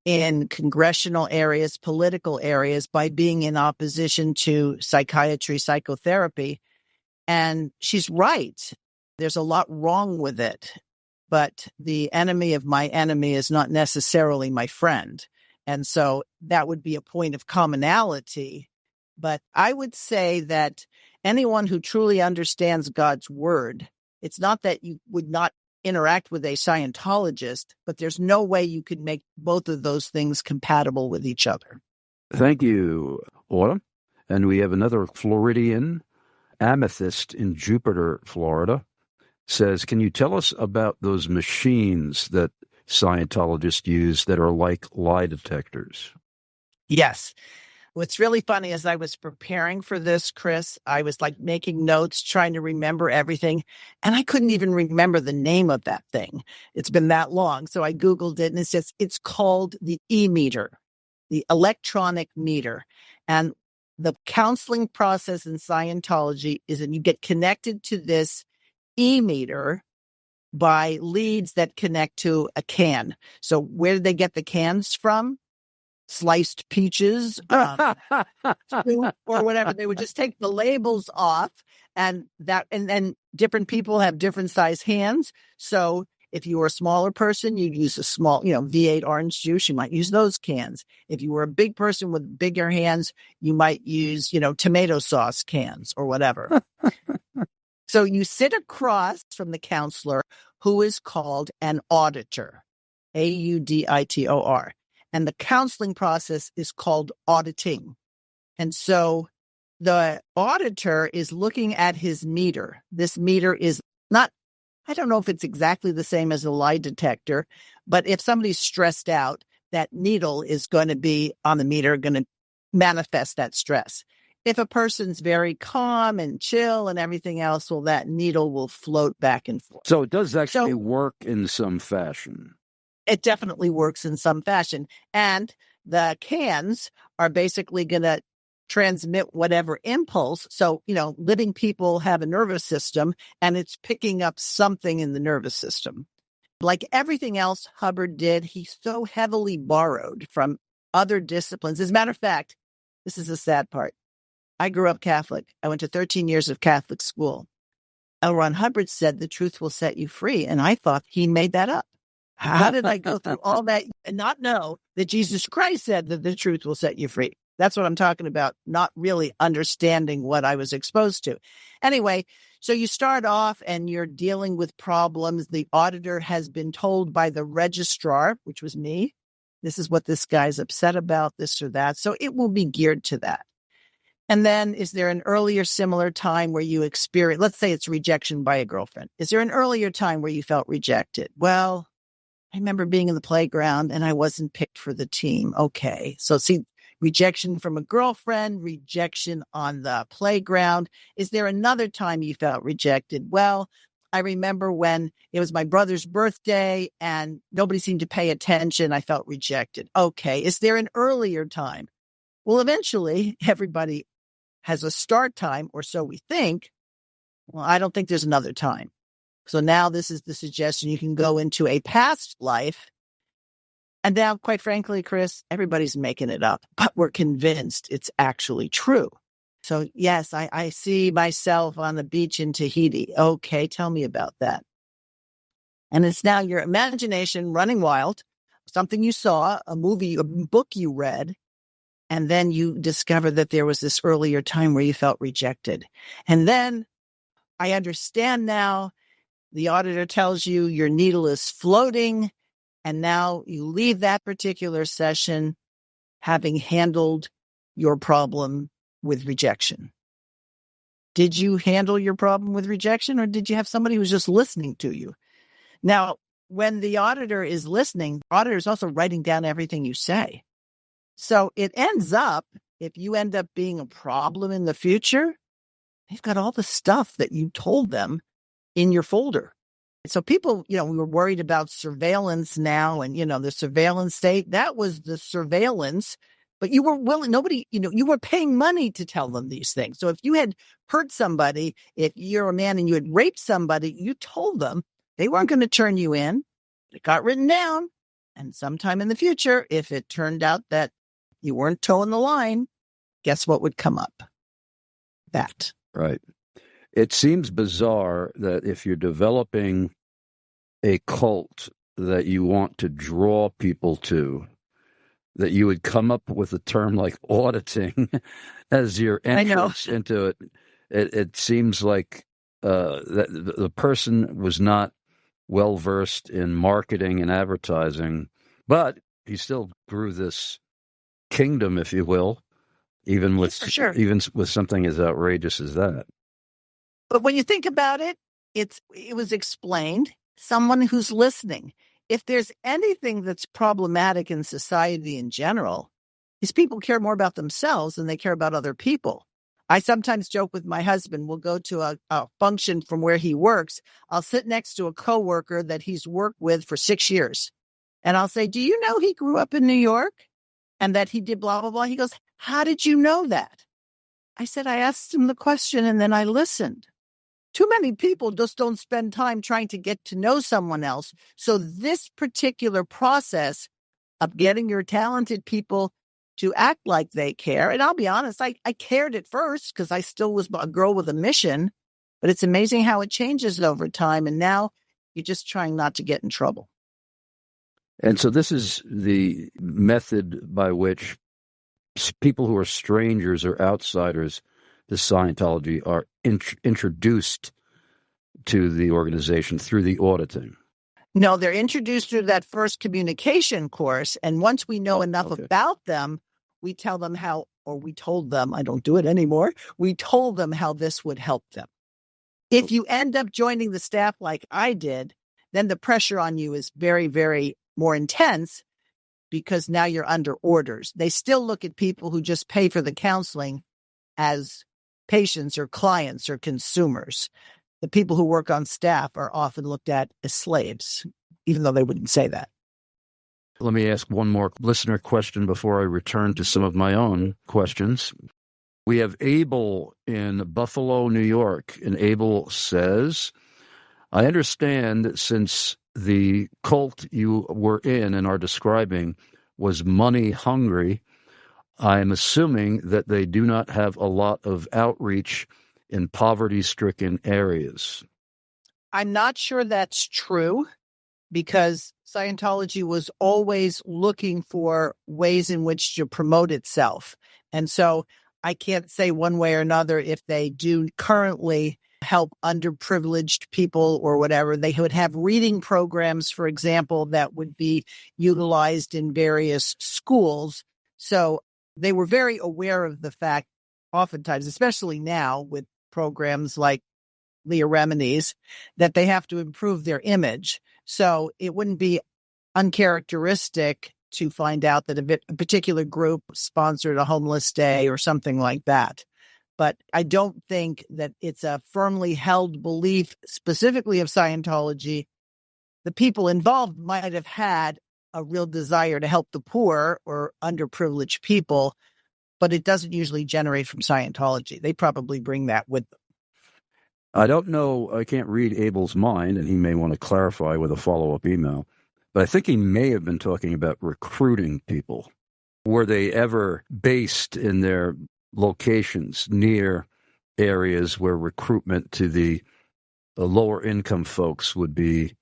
in congressional areas, political areas, by being in opposition to psychiatry, psychotherapy. And she's right. There's a lot wrong with it. But the enemy of my enemy is not necessarily my friend. And so that would be a point of commonality. But I would say that anyone who truly understands God's word, it's not that you would not interact with a Scientologist, but there's no way you could make both of those things compatible with each other. Thank you, Autumn. And we have another Floridian, Amethyst in Jupiter, Florida, says, can you tell us about those machines that Scientologists use that are like lie detectors? Yes. What's really funny is I was preparing for this, Chris. I was like making notes, trying to remember everything. And I couldn't even remember the name of that thing. It's been that long. So I Googled it and it says it's called the e-meter, the electronic meter. And the counseling process in Scientology is that you get connected to this e-meter by leads that connect to a can. So where did they get the cans from? Sliced peaches or whatever. They would just take the labels off and then different people have different size hands. So if you were a smaller person, you'd use a small, V8 orange juice. You might use those cans. If you were a big person with bigger hands, you might use, tomato sauce cans or whatever. So you sit across from the counselor who is called an auditor, AUDITOR. And the counseling process is called auditing. And so the auditor is looking at his meter. This meter is not, I don't know if it's exactly the same as a lie detector, but if somebody's stressed out, that needle is going to be on the meter, going to manifest that stress. If a person's very calm and chill and everything else, well, that needle will float back and forth. So it does actually work in some fashion. It definitely works in some fashion. And the cans are basically going to transmit whatever impulse. So, living people have a nervous system and it's picking up something in the nervous system. Like everything else Hubbard did, he so heavily borrowed from other disciplines. As a matter of fact, this is the sad part. I grew up Catholic. I went to 13 years of Catholic school. L. Ron Hubbard said, the truth will set you free. And I thought he made that up. How did I go through all that and not know that Jesus Christ said that the truth will set you free? That's what I'm talking about, not really understanding what I was exposed to. Anyway, so you start off and you're dealing with problems. The auditor has been told by the registrar, which was me, this is what this guy's upset about, this or that. So it will be geared to that. And then is there an earlier similar time where you experience, let's say it's rejection by a girlfriend. Is there an earlier time where you felt rejected? Well, I remember being in the playground and I wasn't picked for the team. Okay. So see, rejection from a girlfriend, rejection on the playground. Is there another time you felt rejected? Well, I remember when it was my brother's birthday and nobody seemed to pay attention. I felt rejected. Okay. Is there an earlier time? Well, eventually everybody has a start time, or so we think. Well, I don't think there's another time. So now this is the suggestion. You can go into a past life. And now, quite frankly, Chris, everybody's making it up, but we're convinced it's actually true. So yes, I see myself on the beach in Tahiti. Okay, tell me about that. And it's now your imagination running wild, something you saw, a movie, a book you read, and then you discover that there was this earlier time where you felt rejected. And then I understand now. The auditor tells you your needle is floating, and now you leave that particular session having handled your problem with rejection. Did you handle your problem with rejection, or did you have somebody who's just listening to you? Now, when the auditor is listening, the auditor is also writing down everything you say. So it ends up, if you end up being a problem in the future, they've got all the stuff that you told them in your folder. So people, we were worried about surveillance now and, the surveillance state. That was the surveillance, but you were willing, you were paying money to tell them these things. So if you had hurt somebody, if you're a man and you had raped somebody, you told them they weren't going to turn you in. It got written down. And sometime in the future, if it turned out that you weren't towing the line, guess what would come up? That. Right. It seems bizarre that if you're developing a cult that you want to draw people to, that you would come up with a term like auditing as your entrance into it. It seems like that the person was not well versed in marketing and advertising, but he still grew this kingdom, if you will, even with something as outrageous as that. But when you think about it, it was explained. Someone who's listening. If there's anything that's problematic in society in general, is people care more about themselves than they care about other people. I sometimes joke with my husband. We'll go to a function from where he works. I'll sit next to a coworker that he's worked with for 6 years. And I'll say, do you know he grew up in New York and that he did blah, blah, blah? He goes, how did you know that? I said, I asked him the question and then I listened. Too many people just don't spend time trying to get to know someone else. So this particular process of getting your talented people to act like they care, and I'll be honest, I cared at first because I still was a girl with a mission, but it's amazing how it changes over time. And now you're just trying not to get in trouble. And so this is the method by which people who are strangers or outsiders to Scientology are introduced to the organization through the auditing. No, they're introduced through that first communication course. And once we know enough about them, we tell them how, or we told them, I don't do it anymore. We told them how this would help them. If you end up joining the staff like I did, then the pressure on you is very, very more intense because now you're under orders. They still look at people who just pay for the counseling as patients or clients or consumers. The people who work on staff are often looked at as slaves, even though they wouldn't say that. Let me ask one more listener question before I return to some of my own questions. We have Abel in Buffalo, New York, and Abel says, I understand since the cult you were in and are describing was money hungry, I'm assuming that they do not have a lot of outreach in poverty-stricken areas. I'm not sure that's true because Scientology was always looking for ways in which to promote itself. And so I can't say one way or another if they do currently help underprivileged people or whatever. They would have reading programs, for example, that would be utilized in various schools. So they were very aware of the fact oftentimes, especially now with programs like Leah Remini's, that they have to improve their image. So it wouldn't be uncharacteristic to find out that a particular group sponsored a homeless day or something like that. But I don't think that it's a firmly held belief specifically of Scientology. The people involved might have had a real desire to help the poor or underprivileged people, but it doesn't usually generate from Scientology. They probably bring that with them. I don't know. I can't read Abel's mind, and he may want to clarify with a follow-up email. But I think he may have been talking about recruiting people. Were they ever based in their locations near areas where recruitment to the lower income folks would be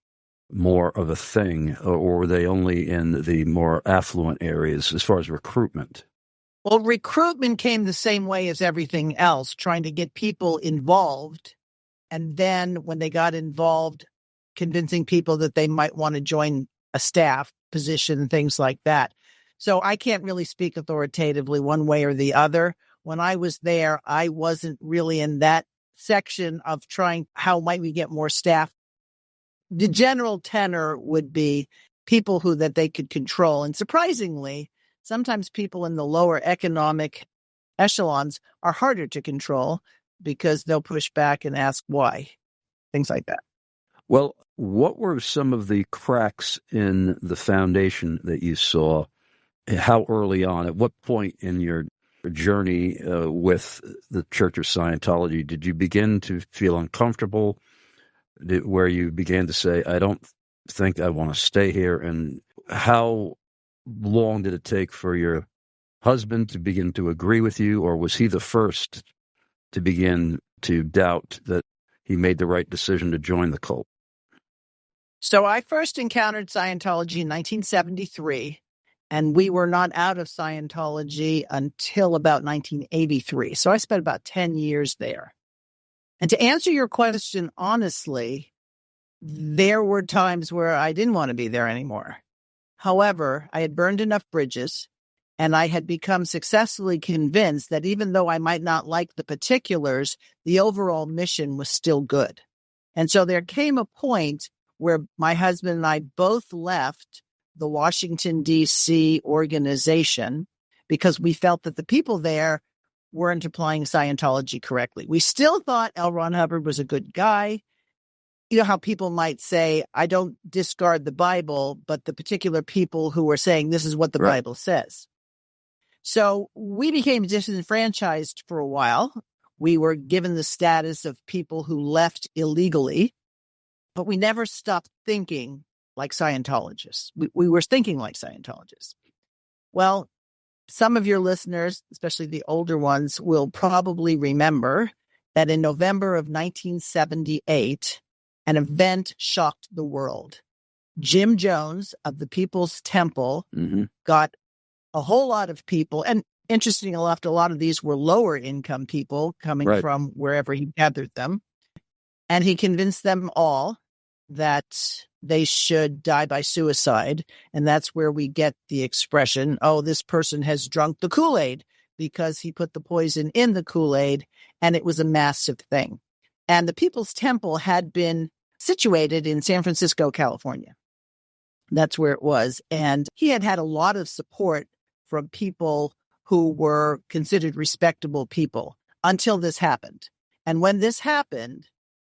more of a thing, or were they only in the more affluent areas as far as recruitment? Well, recruitment came the same way as everything else, trying to get people involved. And then when they got involved, convincing people that they might want to join a staff position and things like that. So I can't really speak authoritatively one way or the other. When I was there, I wasn't really in that section of trying, how might we get more staff? The general tenor would be people that they could control. And surprisingly, sometimes people in the lower economic echelons are harder to control because they'll push back and ask why, things like that. Well, what were some of the cracks in the foundation that you saw? How early on, at what point in your journey with the Church of Scientology did you begin to feel uncomfortable, where you began to say, I don't think I want to stay here? And how long did it take for your husband to begin to agree with you, or was he the first to begin to doubt that he made the right decision to join the cult? So I first encountered Scientology in 1973, and we were not out of Scientology until about 1983. So I spent about 10 years there. And to answer your question honestly, there were times where I didn't want to be there anymore. However, I had burned enough bridges, and I had become successfully convinced that even though I might not like the particulars, the overall mission was still good. And so there came a point where my husband and I both left the Washington, D.C. organization because we felt that the people there weren't applying Scientology correctly. We still thought L. Ron Hubbard was a good guy. You know how people might say, I don't discard the Bible, but the particular people who were saying this is what the Bible says. So we became disenfranchised for a while. We were given the status of people who left illegally, but we never stopped thinking like Scientologists. We were thinking like Scientologists. Well, some of your listeners, especially the older ones, will probably remember that in November of 1978, an event shocked the world. Jim Jones of the People's Temple got a whole lot of people, and interestingly enough, a lot of these were lower income people coming from wherever he gathered them. And he convinced them all that they should die by suicide. And that's where we get the expression, oh, this person has drunk the Kool-Aid, because he put the poison in the Kool-Aid, and it was a massive thing. And the People's Temple had been situated in San Francisco, California. That's where it was. And he had had a lot of support from people who were considered respectable people until this happened. And when this happened,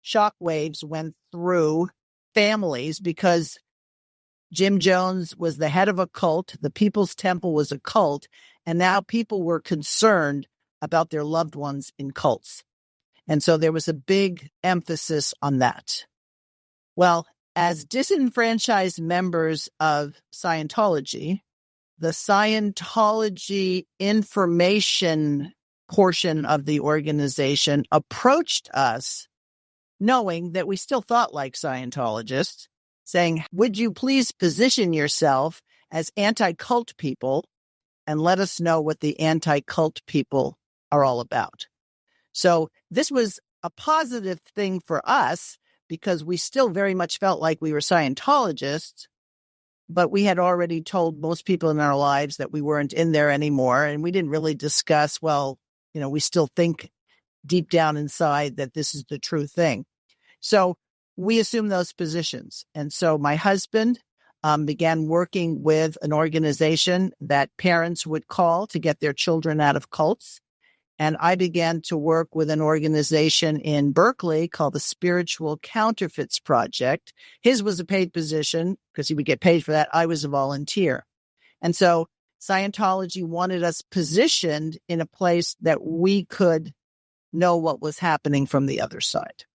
shockwaves went through families because Jim Jones was the head of a cult. The People's Temple was a cult. And now people were concerned about their loved ones in cults. And so there was a big emphasis on that. Well, as disenfranchised members of Scientology, the Scientology information portion of the organization approached us, knowing that we still thought like Scientologists, saying, would you please position yourself as anti-cult people and let us know what the anti-cult people are all about? So this was a positive thing for us because we still very much felt like we were Scientologists, but we had already told most people in our lives that we weren't in there anymore. And we didn't really discuss, well, we still think deep down inside that this is the true thing. So we assume those positions. And so my husband began working with an organization that parents would call to get their children out of cults. And I began to work with an organization in Berkeley called the Spiritual Counterfeits Project. His was a paid position because he would get paid for that. I was a volunteer. And so Scientology wanted us positioned in a place that we could know what was happening from the other side.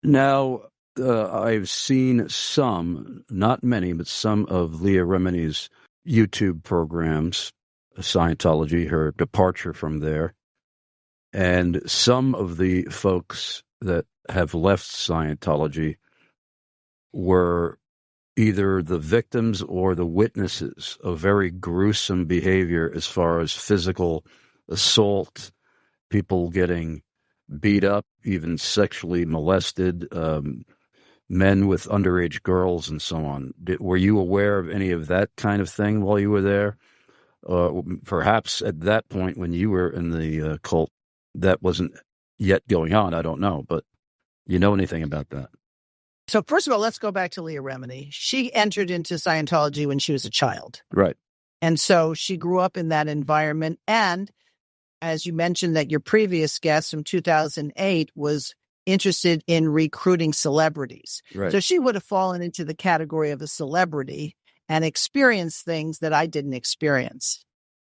Now, I've seen some, not many, but some of Leah Remini's YouTube programs, Scientology, her departure from there. And some of the folks that have left Scientology were either the victims or the witnesses of very gruesome behavior as far as physical assault, people getting beat up, even sexually molested, men with underage girls and so on. Were you aware of any of that kind of thing while you were there? Perhaps at that point when you were in the cult, that wasn't yet going on. I don't know, but you know anything about that? So first of all, let's go back to Leah Remini. She entered into Scientology when she was a child. Right. And so she grew up in that environment. And as you mentioned that your previous guest from 2008 was interested in recruiting celebrities. Right. So she would have fallen into the category of a celebrity and experienced things that I didn't experience.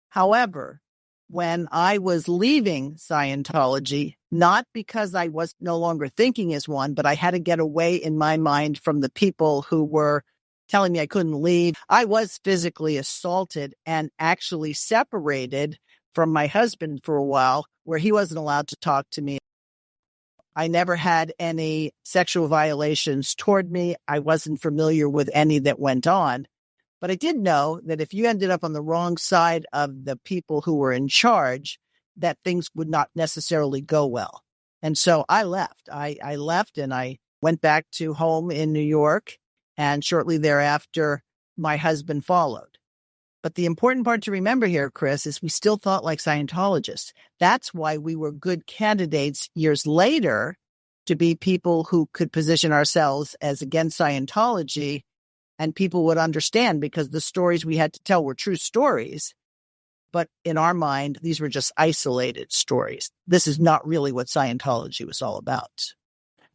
However, when I was leaving Scientology, not because I was no longer thinking as one, but I had to get away in my mind from the people who were telling me I couldn't leave. I was physically assaulted and actually separated from my husband for a while, where he wasn't allowed to talk to me. I never had any sexual violations toward me. I wasn't familiar with any that went on. But I did know that if you ended up on the wrong side of the people who were in charge, that things would not necessarily go well. And so I left. I left and I went back to home in New York. And shortly thereafter, my husband followed. But the important part to remember here, Chris, is we still thought like Scientologists. That's why we were good candidates years later to be people who could position ourselves as against Scientology, and people would understand because the stories we had to tell were true stories. But in our mind, these were just isolated stories. This is not really what Scientology was all about.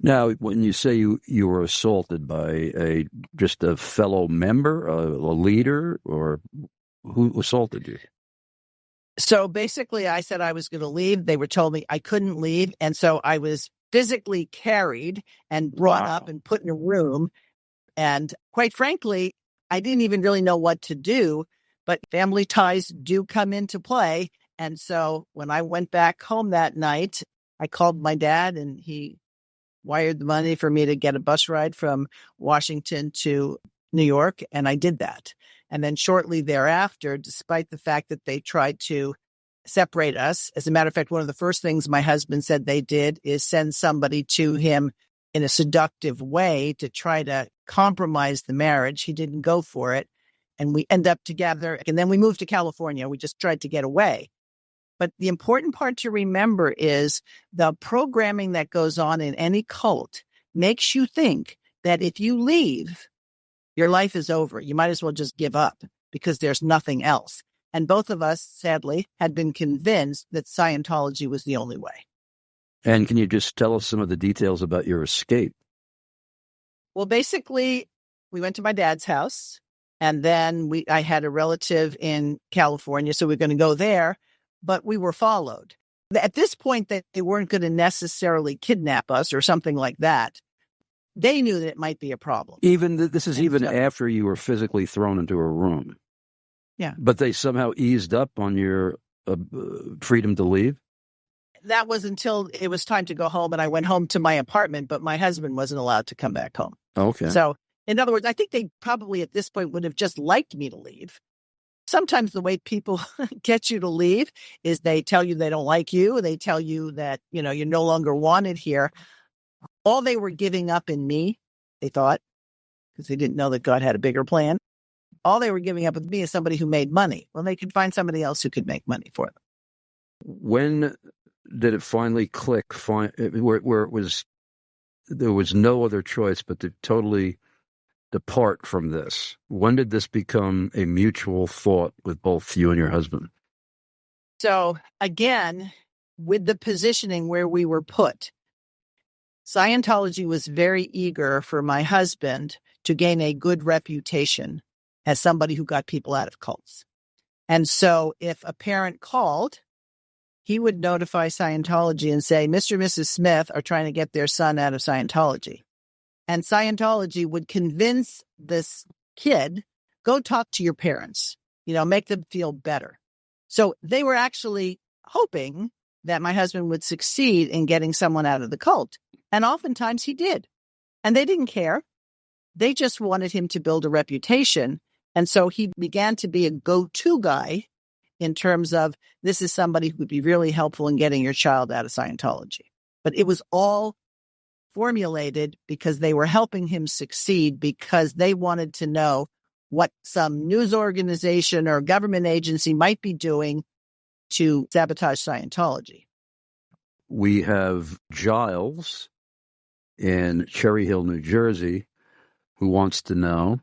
Now, when you say you were assaulted by just a fellow member, a leader, or who assaulted you? So basically, I said I was going to leave. They were told me I couldn't leave. And so I was physically carried and brought up and put in a room. And quite frankly, I didn't even really know what to do, but family ties do come into play. And so when I went back home that night, I called my dad and he wired the money for me to get a bus ride from Washington to New York. And I did that. And then shortly thereafter, despite the fact that they tried to separate us, as a matter of fact, one of the first things my husband said they did is send somebody to him in a seductive way to try to compromise the marriage. He didn't go for it. And we end up together. And then we moved to California. We just tried to get away. But the important part to remember is the programming that goes on in any cult makes you think that if you leave, your life is over. You might as well just give up because there's nothing else. And both of us, sadly, had been convinced that Scientology was the only way. And can you just tell us some of the details about your escape? Well, basically, we went to my dad's house, and then I had a relative in California, so we were going to go there, but we were followed. At this point, they weren't going to necessarily kidnap us or something like that. They knew that it might be a problem. This is even after you were physically thrown into a room. Yeah. But they somehow eased up on your freedom to leave? That was until it was time to go home, and I went home to my apartment, but my husband wasn't allowed to come back home. Okay. So, in other words, I think they probably at this point would have just liked me to leave. Sometimes the way people get you to leave is they tell you they don't like you. They tell you that, you're no longer wanted here. All they were giving up in me, they thought, because they didn't know that God had a bigger plan. All they were giving up with me is somebody who made money. Well, they could find somebody else who could make money for them. When did it finally click? Where it was, there was no other choice but to totally depart from this. When did this become a mutual thought with both you and your husband? So again, with the positioning where we were put, Scientology was very eager for my husband to gain a good reputation as somebody who got people out of cults. And so if a parent called, he would notify Scientology and say, Mr. and Mrs. Smith are trying to get their son out of Scientology. And Scientology would convince this kid, go talk to your parents, make them feel better. So they were actually hoping that my husband would succeed in getting someone out of the cult. And oftentimes he did. And they didn't care. They just wanted him to build a reputation. And so he began to be a go-to guy in terms of, this is somebody who would be really helpful in getting your child out of Scientology. But it was all formulated because they were helping him succeed, because they wanted to know what some news organization or government agency might be doing to sabotage Scientology. We have Giles in Cherry Hill, New Jersey, who wants to know,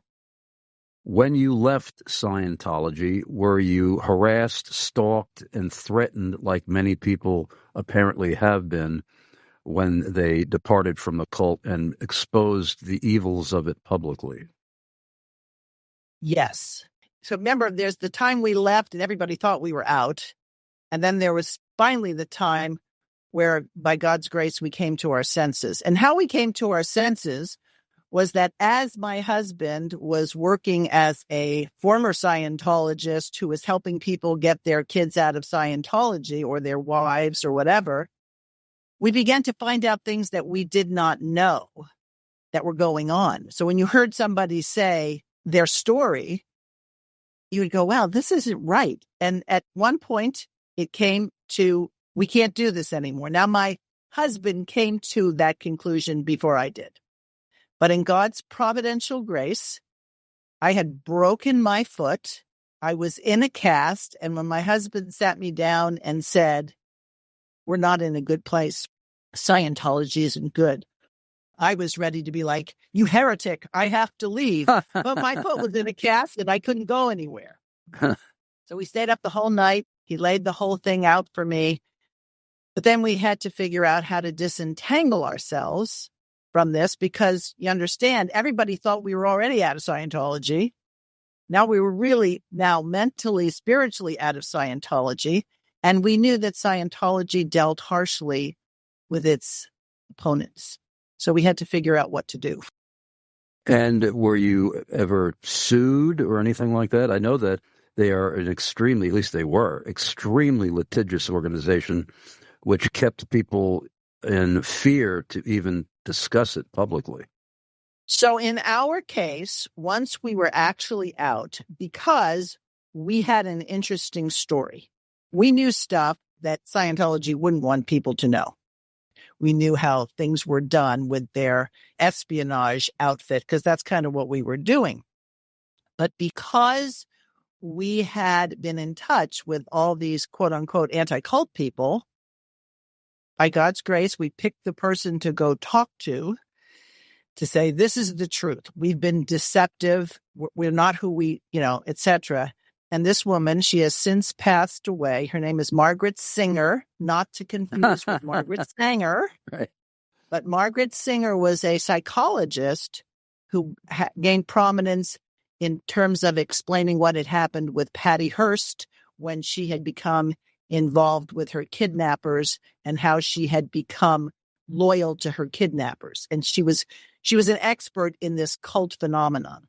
when you left Scientology, were you harassed, stalked, and threatened like many people apparently have been when they departed from the cult and exposed the evils of it publicly? Yes. So remember, there's the time we left and everybody thought we were out. And then there was finally the time where, by God's grace, we came to our senses. And how we came to our senses was that as my husband was working as a former Scientologist who was helping people get their kids out of Scientology or their wives or whatever, we began to find out things that we did not know that were going on. So when you heard somebody say their story, you would go, wow, this isn't right. And at one point, it came to, we can't do this anymore. Now, my husband came to that conclusion before I did. But in God's providential grace, I had broken my foot. I was in a cast. And when my husband sat me down and said, we're not in a good place, Scientology isn't good, I was ready to be like, you heretic, I have to leave. But my foot was in a cast and I couldn't go anywhere. So we stayed up the whole night. He laid the whole thing out for me. But then we had to figure out how to disentangle ourselves from this, because you understand, everybody thought we were already out of Scientology. Now we were really mentally, spiritually out of Scientology. And we knew that Scientology dealt harshly with its opponents. So we had to figure out what to do. And were you ever sued or anything like that? I know that they are an extremely, at least they were, extremely litigious organization, which kept people in fear to even discuss it publicly. So in our case, once we were actually out, because we had an interesting story, we knew stuff that Scientology wouldn't want people to know. We knew how things were done with their espionage outfit, because that's kind of what we were doing. But because we had been in touch with all these quote unquote anti-cult people, by God's grace, we picked the person to go talk to say, this is the truth. We've been deceptive. We're not who we, etc. And this woman, she has since passed away. Her name is Margaret Singer, not to confuse with Margaret Sanger. Right. But Margaret Singer was a psychologist who gained prominence in terms of explaining what had happened with Patty Hearst when she had become involved with her kidnappers and how she had become loyal to her kidnappers. And she was an expert in this cult phenomenon.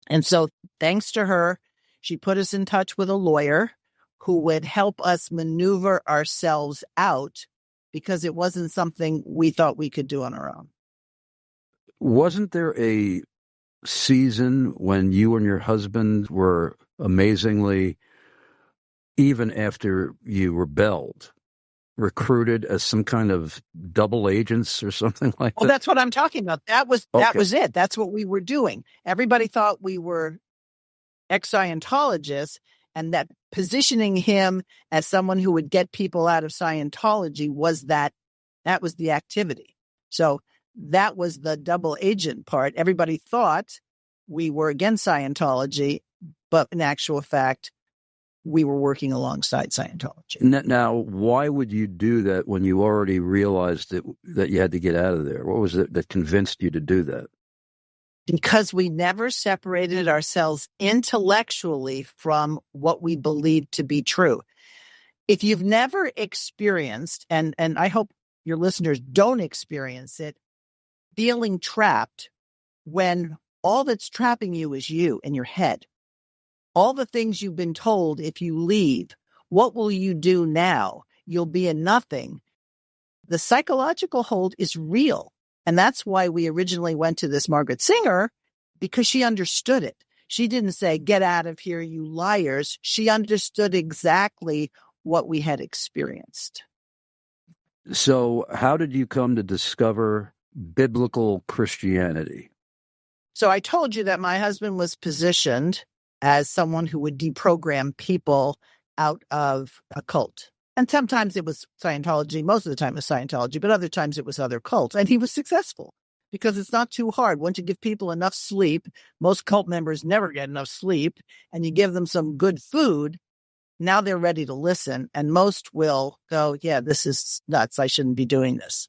And so thanks to her, she put us in touch with a lawyer who would help us maneuver ourselves out, because it wasn't something we thought we could do on our own. Wasn't there a season when you and your husband were amazingly, even after you rebelled, recruited as some kind of double agents or something like that? Well, that's what I'm talking about. That was it. That's what we were doing. Everybody thought we were ex-Scientologists, And that positioning him as someone who would get people out of Scientology was that was the activity. So that was the double agent part. Everybody thought we were against Scientology, but in actual fact, we were working alongside Scientology. Now, why would you do that when you already realized that you had to get out of there? What was it that convinced you to do that? Because we never separated ourselves intellectually from what we believed to be true. If you've never experienced, and I hope your listeners don't experience it, feeling trapped when all that's trapping you is you in your head. All the things you've been told, if you leave, what will you do now? You'll be a nothing. The psychological hold is real. And that's why we originally went to this Margaret Singer, because she understood it. She didn't say, get out of here, you liars. She understood exactly what we had experienced. So how did you come to discover biblical Christianity? So I told you that my husband was positioned as someone who would deprogram people out of a cult. And sometimes it was Scientology. Most of the time it was Scientology, but other times it was other cults. And he was successful because it's not too hard. Once you give people enough sleep, most cult members never get enough sleep, and you give them some good food, now they're ready to listen. And most will go, yeah, this is nuts. I shouldn't be doing this.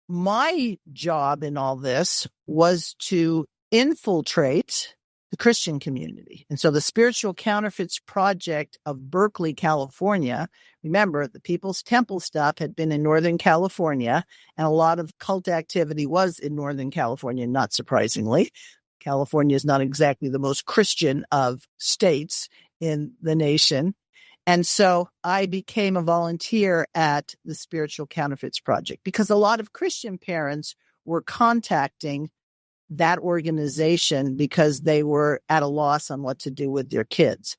My job in all this was to infiltrate the Christian community. And so the Spiritual Counterfeits Project of Berkeley, California, remember the People's Temple stuff had been in Northern California, and a lot of cult activity was in Northern California, not surprisingly. California is not exactly the most Christian of states in the nation. And so I became a volunteer at the Spiritual Counterfeits Project because a lot of Christian parents were contacting that organization because they were at a loss on what to do with their kids.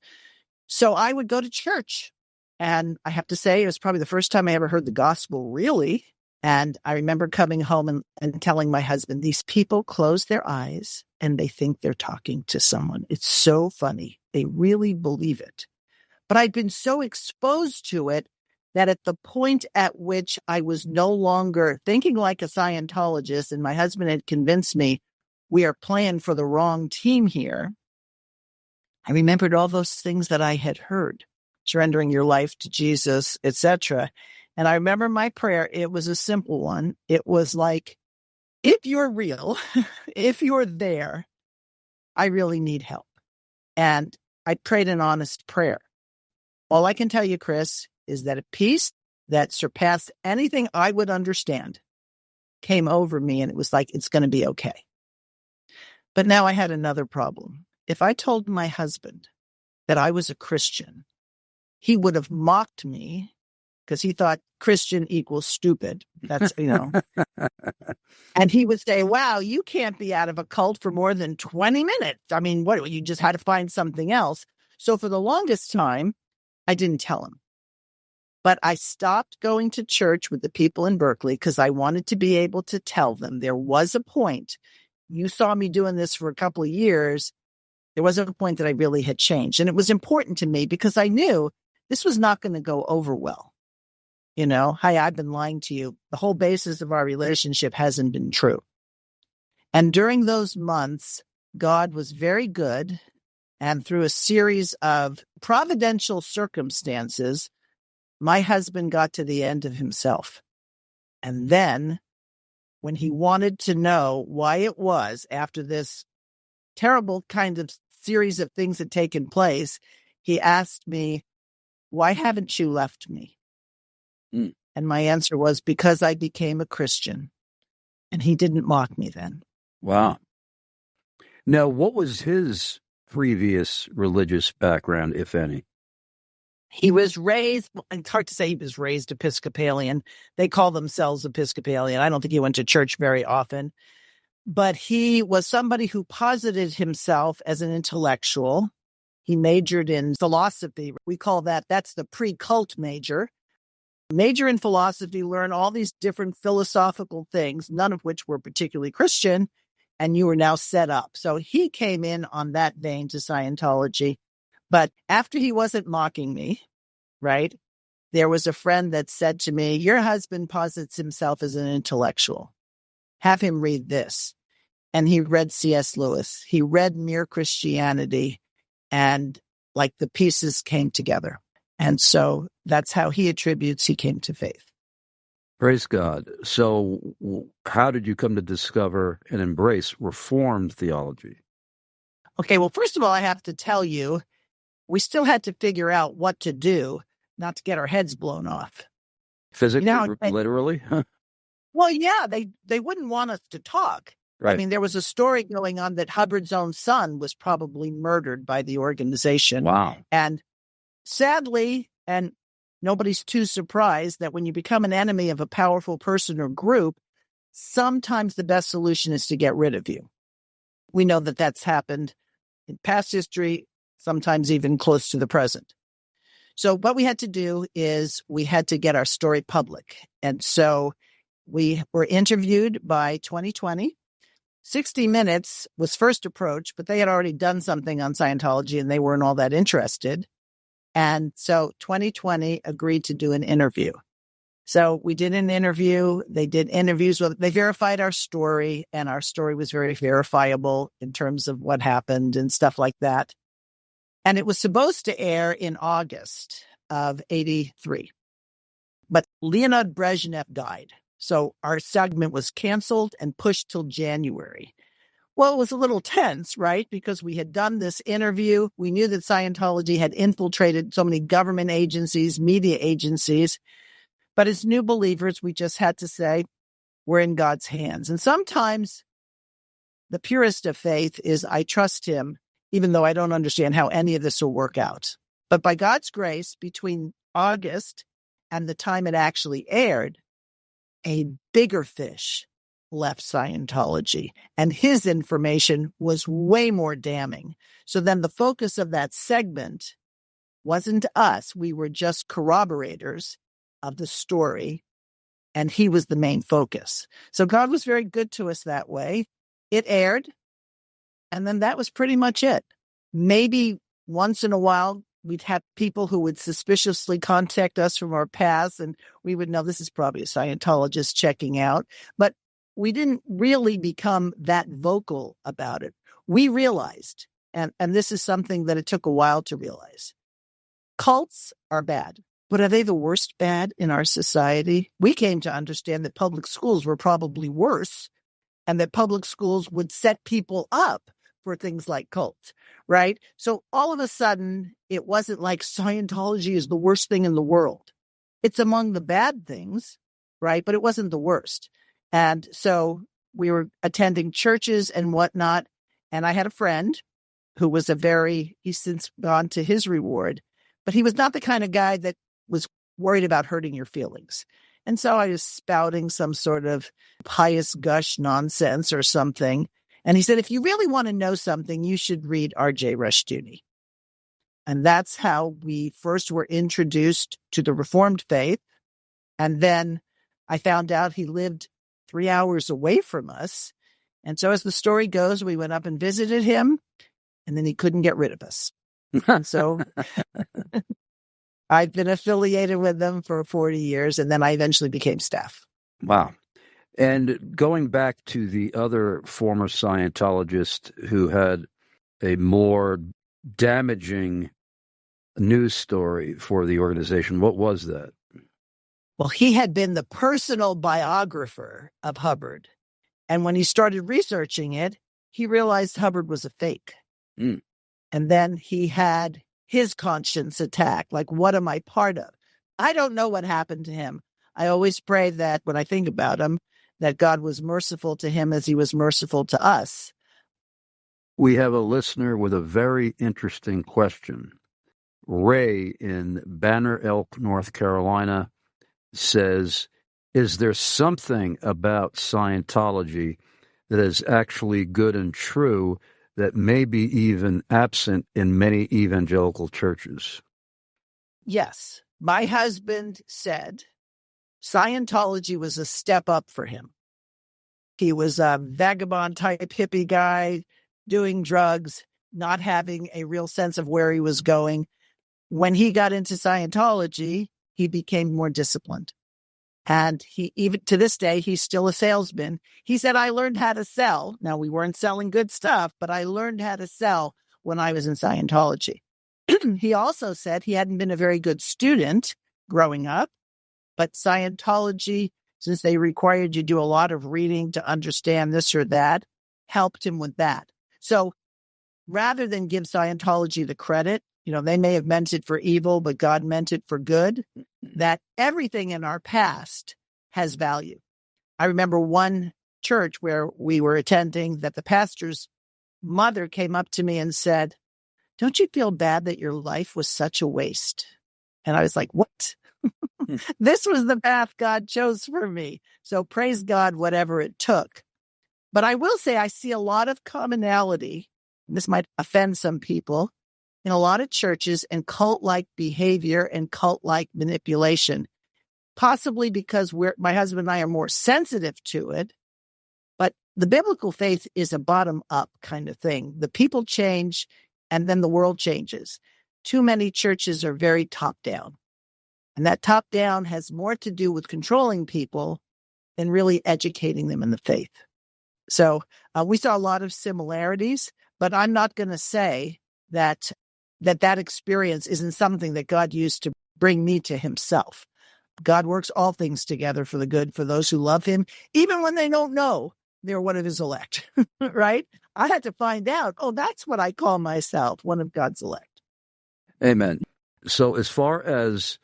So I would go to church, and I have to say it was probably the first time I ever heard the gospel, really. And I remember coming home and telling my husband, these people close their eyes and they think they're talking to someone. It's so funny. They really believe it. But I'd been so exposed to it that at the point at which I was no longer thinking like a Scientologist, and my husband had convinced me we are playing for the wrong team here, I remembered all those things that I had heard, surrendering your life to Jesus, etc. And I remember my prayer. It was a simple one. It was like, if you're real, if you're there, I really need help. And I prayed an honest prayer. All I can tell you, Chris, is that a peace that surpassed anything I would understand came over me, and it was like, it's going to be okay. But now I had another problem. If I told my husband that I was a Christian, he would have mocked me because he thought Christian equals stupid. That's, and he would say, wow, you can't be out of a cult for more than 20 minutes. I mean, what, you just had to find something else. So for the longest time, I didn't tell him. But I stopped going to church with the people in Berkeley because I wanted to be able to tell them there was a point. You saw me doing this for a couple of years. There was a point that I really had changed. And it was important to me because I knew this was not going to go over well. Hi, I've been lying to you. The whole basis of our relationship hasn't been true. And during those months, God was very good. And through a series of providential circumstances, my husband got to the end of himself. And then when he wanted to know why it was after this terrible kind of series of things had taken place, he asked me, why haven't you left me? And my answer was, because I became a Christian. And he didn't mock me then. Wow. Now, what was his previous religious background, if any? He was raised, it's hard to say he was raised Episcopalian. They call themselves Episcopalian. I don't think he went to church very often. But he was somebody who posited himself as an intellectual. He majored in philosophy. We call that's the pre-cult major. Major in philosophy, learn all these different philosophical things, none of which were particularly Christian, and you were now set up. So he came in on that vein to Scientology. But after he wasn't mocking me, right, there was a friend that said to me, your husband posits himself as an intellectual. Have him read this. And he read C.S. Lewis. He read Mere Christianity, and like the pieces came together. And so that's how he attributes he came to faith. Praise God. So how did you come to discover and embrace Reformed theology? Okay, well, first of all, I have to tell you, we still had to figure out what to do, not to get our heads blown off. Physically, literally? Well, yeah, they wouldn't want us to talk. Right. I mean, there was a story going on that Hubbard's own son was probably murdered by the organization. Wow. And sadly, and nobody's too surprised, that when you become an enemy of a powerful person or group, sometimes the best solution is to get rid of you. We know that that's happened in past history, sometimes even close to the present. So what we had to do is we had to get our story public. And so we were interviewed by 2020. 60 Minutes was first approached, but they had already done something on Scientology and they weren't all that interested. And so 2020 agreed to do an interview. So we did an interview. They did interviews. They verified our story, and our story was very verifiable in terms of what happened and stuff like that. And it was supposed to air in August of 83. But Leonid Brezhnev died. So our segment was canceled and pushed till January. Well, it was a little tense, right? Because we had done this interview. We knew that Scientology had infiltrated so many government agencies, media agencies. But as new believers, we just had to say, we're in God's hands. And sometimes the purest of faith is, I trust him, even though I don't understand how any of this will work out. But by God's grace, between August and the time it actually aired, a bigger fish left Scientology, and his information was way more damning. So then the focus of that segment wasn't us. We were just corroborators of the story, and he was the main focus. So God was very good to us that way. It aired, and then that was pretty much it. Maybe once in a while, we'd have people who would suspiciously contact us from our past, and we would know this is probably a Scientologist checking out. But we didn't really become that vocal about it. We realized, and this is something that it took a while to realize, cults are bad. But are they the worst bad in our society? We came to understand that public schools were probably worse, and that public schools would set people up for things like cults, right? So all of a sudden, it wasn't like Scientology is the worst thing in the world. It's among the bad things, right? But it wasn't the worst. And so we were attending churches and whatnot. And I had a friend who was he's since gone to his reward, but he was not the kind of guy that was worried about hurting your feelings. And so I was spouting some sort of pious gush nonsense or something. And he said, if you really want to know something, you should read R.J. Rushdoony. And that's how we first were introduced to the Reformed faith. And then I found out he lived 3 hours away from us. And so as the story goes, we went up and visited him, and then he couldn't get rid of us. So I've been affiliated with them for 40 years, and then I eventually became staff. Wow. And going back to the other former Scientologist who had a more damaging news story for the organization, what was that? Well, he had been the personal biographer of Hubbard. And when he started researching it, he realized Hubbard was a fake. Mm. And then he had his conscience attack. Like, what am I part of? I don't know what happened to him. I always pray that when I think about him, that God was merciful to him as he was merciful to us. We have a listener with a very interesting question. Ray in Banner Elk, North Carolina says, is there something about Scientology that is actually good and true that may be even absent in many evangelical churches? Yes. My husband said Scientology was a step up for him. He was a vagabond type hippie guy doing drugs. not having a real sense of where he was going. When he got into Scientology, he became more disciplined. And he, even to this day, he's still a salesman. He said, I learned how to sell. Now, we weren't selling good stuff, but I learned how to sell when I was in Scientology. He also said he hadn't been a very good student growing up, but Scientology, since they required you to do a lot of reading to understand this or that, helped him with that. So rather than give Scientology the credit, they may have meant it for evil, but God meant it for good, that everything in our past has value. I remember one church where we were attending that the pastor's mother came up to me and said, don't you feel bad that your life was such a waste? And I was like, what? This was the path God chose for me. So praise God, whatever it took. But I will say I see a lot of commonality, and this might offend some people, in a lot of churches and cult-like behavior and cult-like manipulation, possibly because my husband and I are more sensitive to it. But the biblical faith is a bottom-up kind of thing. The people change, and then the world changes. Too many churches are very top-down. And that top-down has more to do with controlling people than really educating them in the faith. So we saw a lot of similarities, but I'm not going to say that experience isn't something that God used to bring me to himself. God works all things together for the good for those who love him, even when they don't know they're one of his elect, right? I had to find out, that's what I call myself, one of God's elect. Amen. So as far as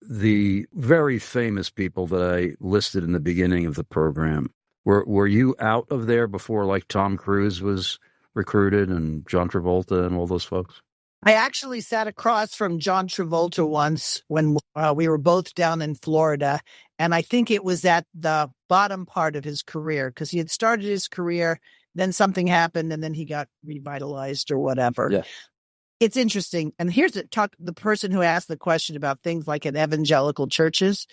the very famous people that I listed in the beginning of the program, were you out of there before like Tom Cruise was recruited and John Travolta and all those folks? I actually sat across from John Travolta once when we were both down in Florida, and I think it was at the bottom part of his career because he had started his career, then something happened, and then he got revitalized or whatever. Yeah. It's interesting. And here's the person who asked the question about things like in evangelical churches.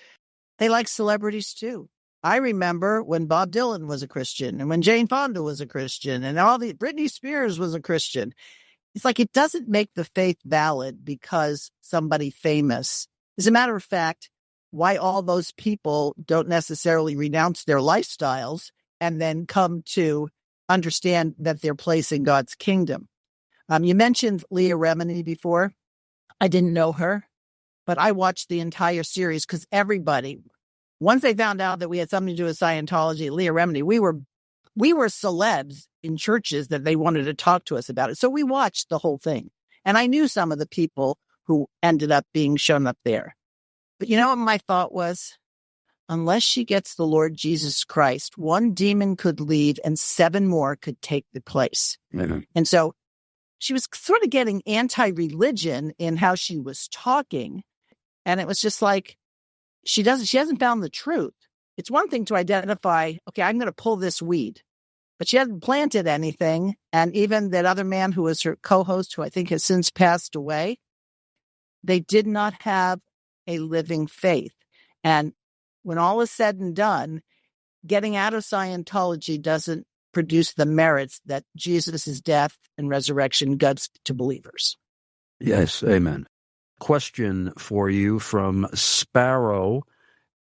They like celebrities too. I remember when Bob Dylan was a Christian and when Jane Fonda was a Christian and Britney Spears was a Christian. It's like it doesn't make the faith valid because somebody famous. As a matter of fact, why all those people don't necessarily renounce their lifestyles and then come to understand that they're place in God's kingdom. You mentioned Leah Remini before. I didn't know her, but I watched the entire series because everybody, once they found out that we had something to do with Scientology, Leah Remini, we were celebs in churches that they wanted to talk to us about it. So we watched the whole thing. And I knew some of the people who ended up being shown up there. But you know what my thought was? Unless she gets the Lord Jesus Christ, one demon could leave and 7 more could take the place. Mm-hmm. And so she was sort of getting anti-religion in how she was talking. And it was just like, she hasn't found the truth. It's one thing to identify, okay, I'm going to pull this weed, but she hasn't planted anything. And even that other man who was her co-host, who I think has since passed away, they did not have a living faith. And when all is said and done, getting out of Scientology doesn't produce the merits that Jesus' death and resurrection gives to believers. Yes, amen. Question for you from Sparrow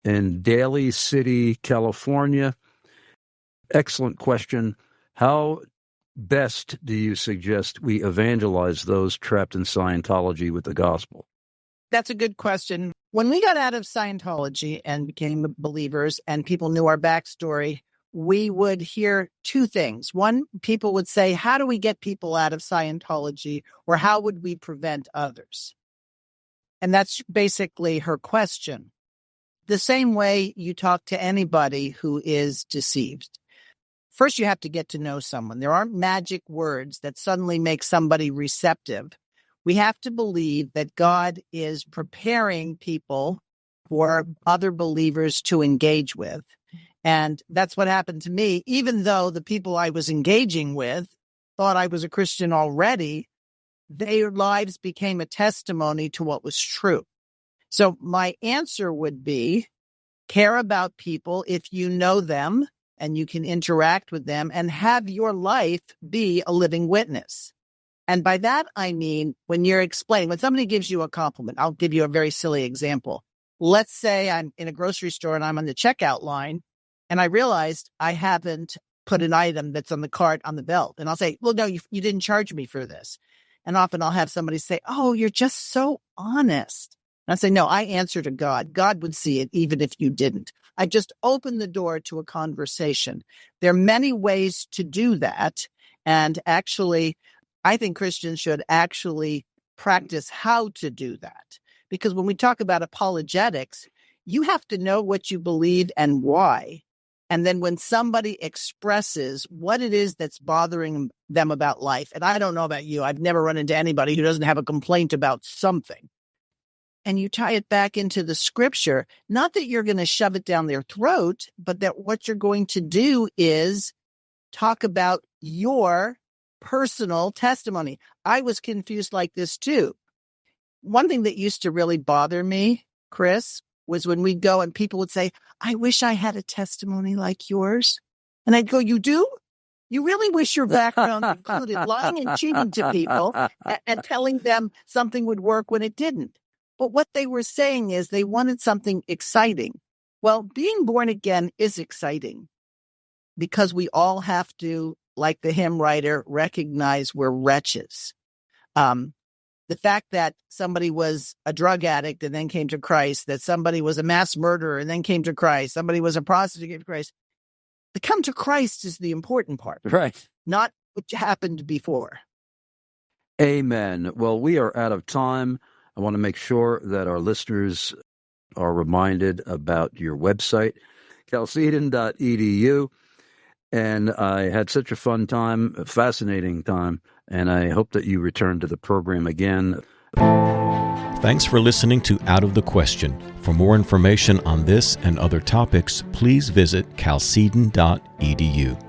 in Daly City, California. Excellent question. How best do you suggest we evangelize those trapped in Scientology with the gospel? That's a good question. When we got out of Scientology and became believers and people knew our backstory, we would hear 2 things. One, people would say, how do we get people out of Scientology, or how would we prevent others? And that's basically her question. The same way you talk to anybody who is deceived. First, you have to get to know someone. There aren't magic words that suddenly make somebody receptive. We have to believe that God is preparing people for other believers to engage with. And that's what happened to me. Even though the people I was engaging with thought I was a Christian already, their lives became a testimony to what was true. So my answer would be, care about people if you know them and you can interact with them and have your life be a living witness. And by that, I mean, when you're explaining, when somebody gives you a compliment, I'll give you a very silly example. Let's say I'm in a grocery store and I'm on the checkout line and I realized I haven't put an item that's on the cart on the belt. And I'll say, well, no, you didn't charge me for this. And often I'll have somebody say, oh, you're just so honest. And I say, no, I answer to God. God would see it even if you didn't. I just opened the door to a conversation. There are many ways to do that. And actually, I think Christians should actually practice how to do that. Because when we talk about apologetics, you have to know what you believe and why. And then when somebody expresses what it is that's bothering them about life, and I don't know about you, I've never run into anybody who doesn't have a complaint about something. And you tie it back into the scripture, not that you're going to shove it down their throat, but that what you're going to do is talk about your personal testimony. I was confused like this too. One thing that used to really bother me, Chris, was when we'd go and people would say, I wish I had a testimony like yours. And I'd go, you do? You really wish your background included lying and cheating to people and telling them something would work when it didn't. But what they were saying is they wanted something exciting. Well, being born again is exciting because we all have to, like the hymn writer, recognize we're wretches. The fact that somebody was a drug addict and then came to Christ, that somebody was a mass murderer and then came to Christ, somebody was a prostitute and came to Christ. The come to Christ is the important part, Right. not what happened before. Amen. Well, we are out of time. I want to make sure that our listeners are reminded about your website, chalcedon.edu. And I had such a fun time, a fascinating time, and I hope that you return to the program again. Thanks for listening to Out of the Question. For more information on this and other topics, please visit chalcedon.edu.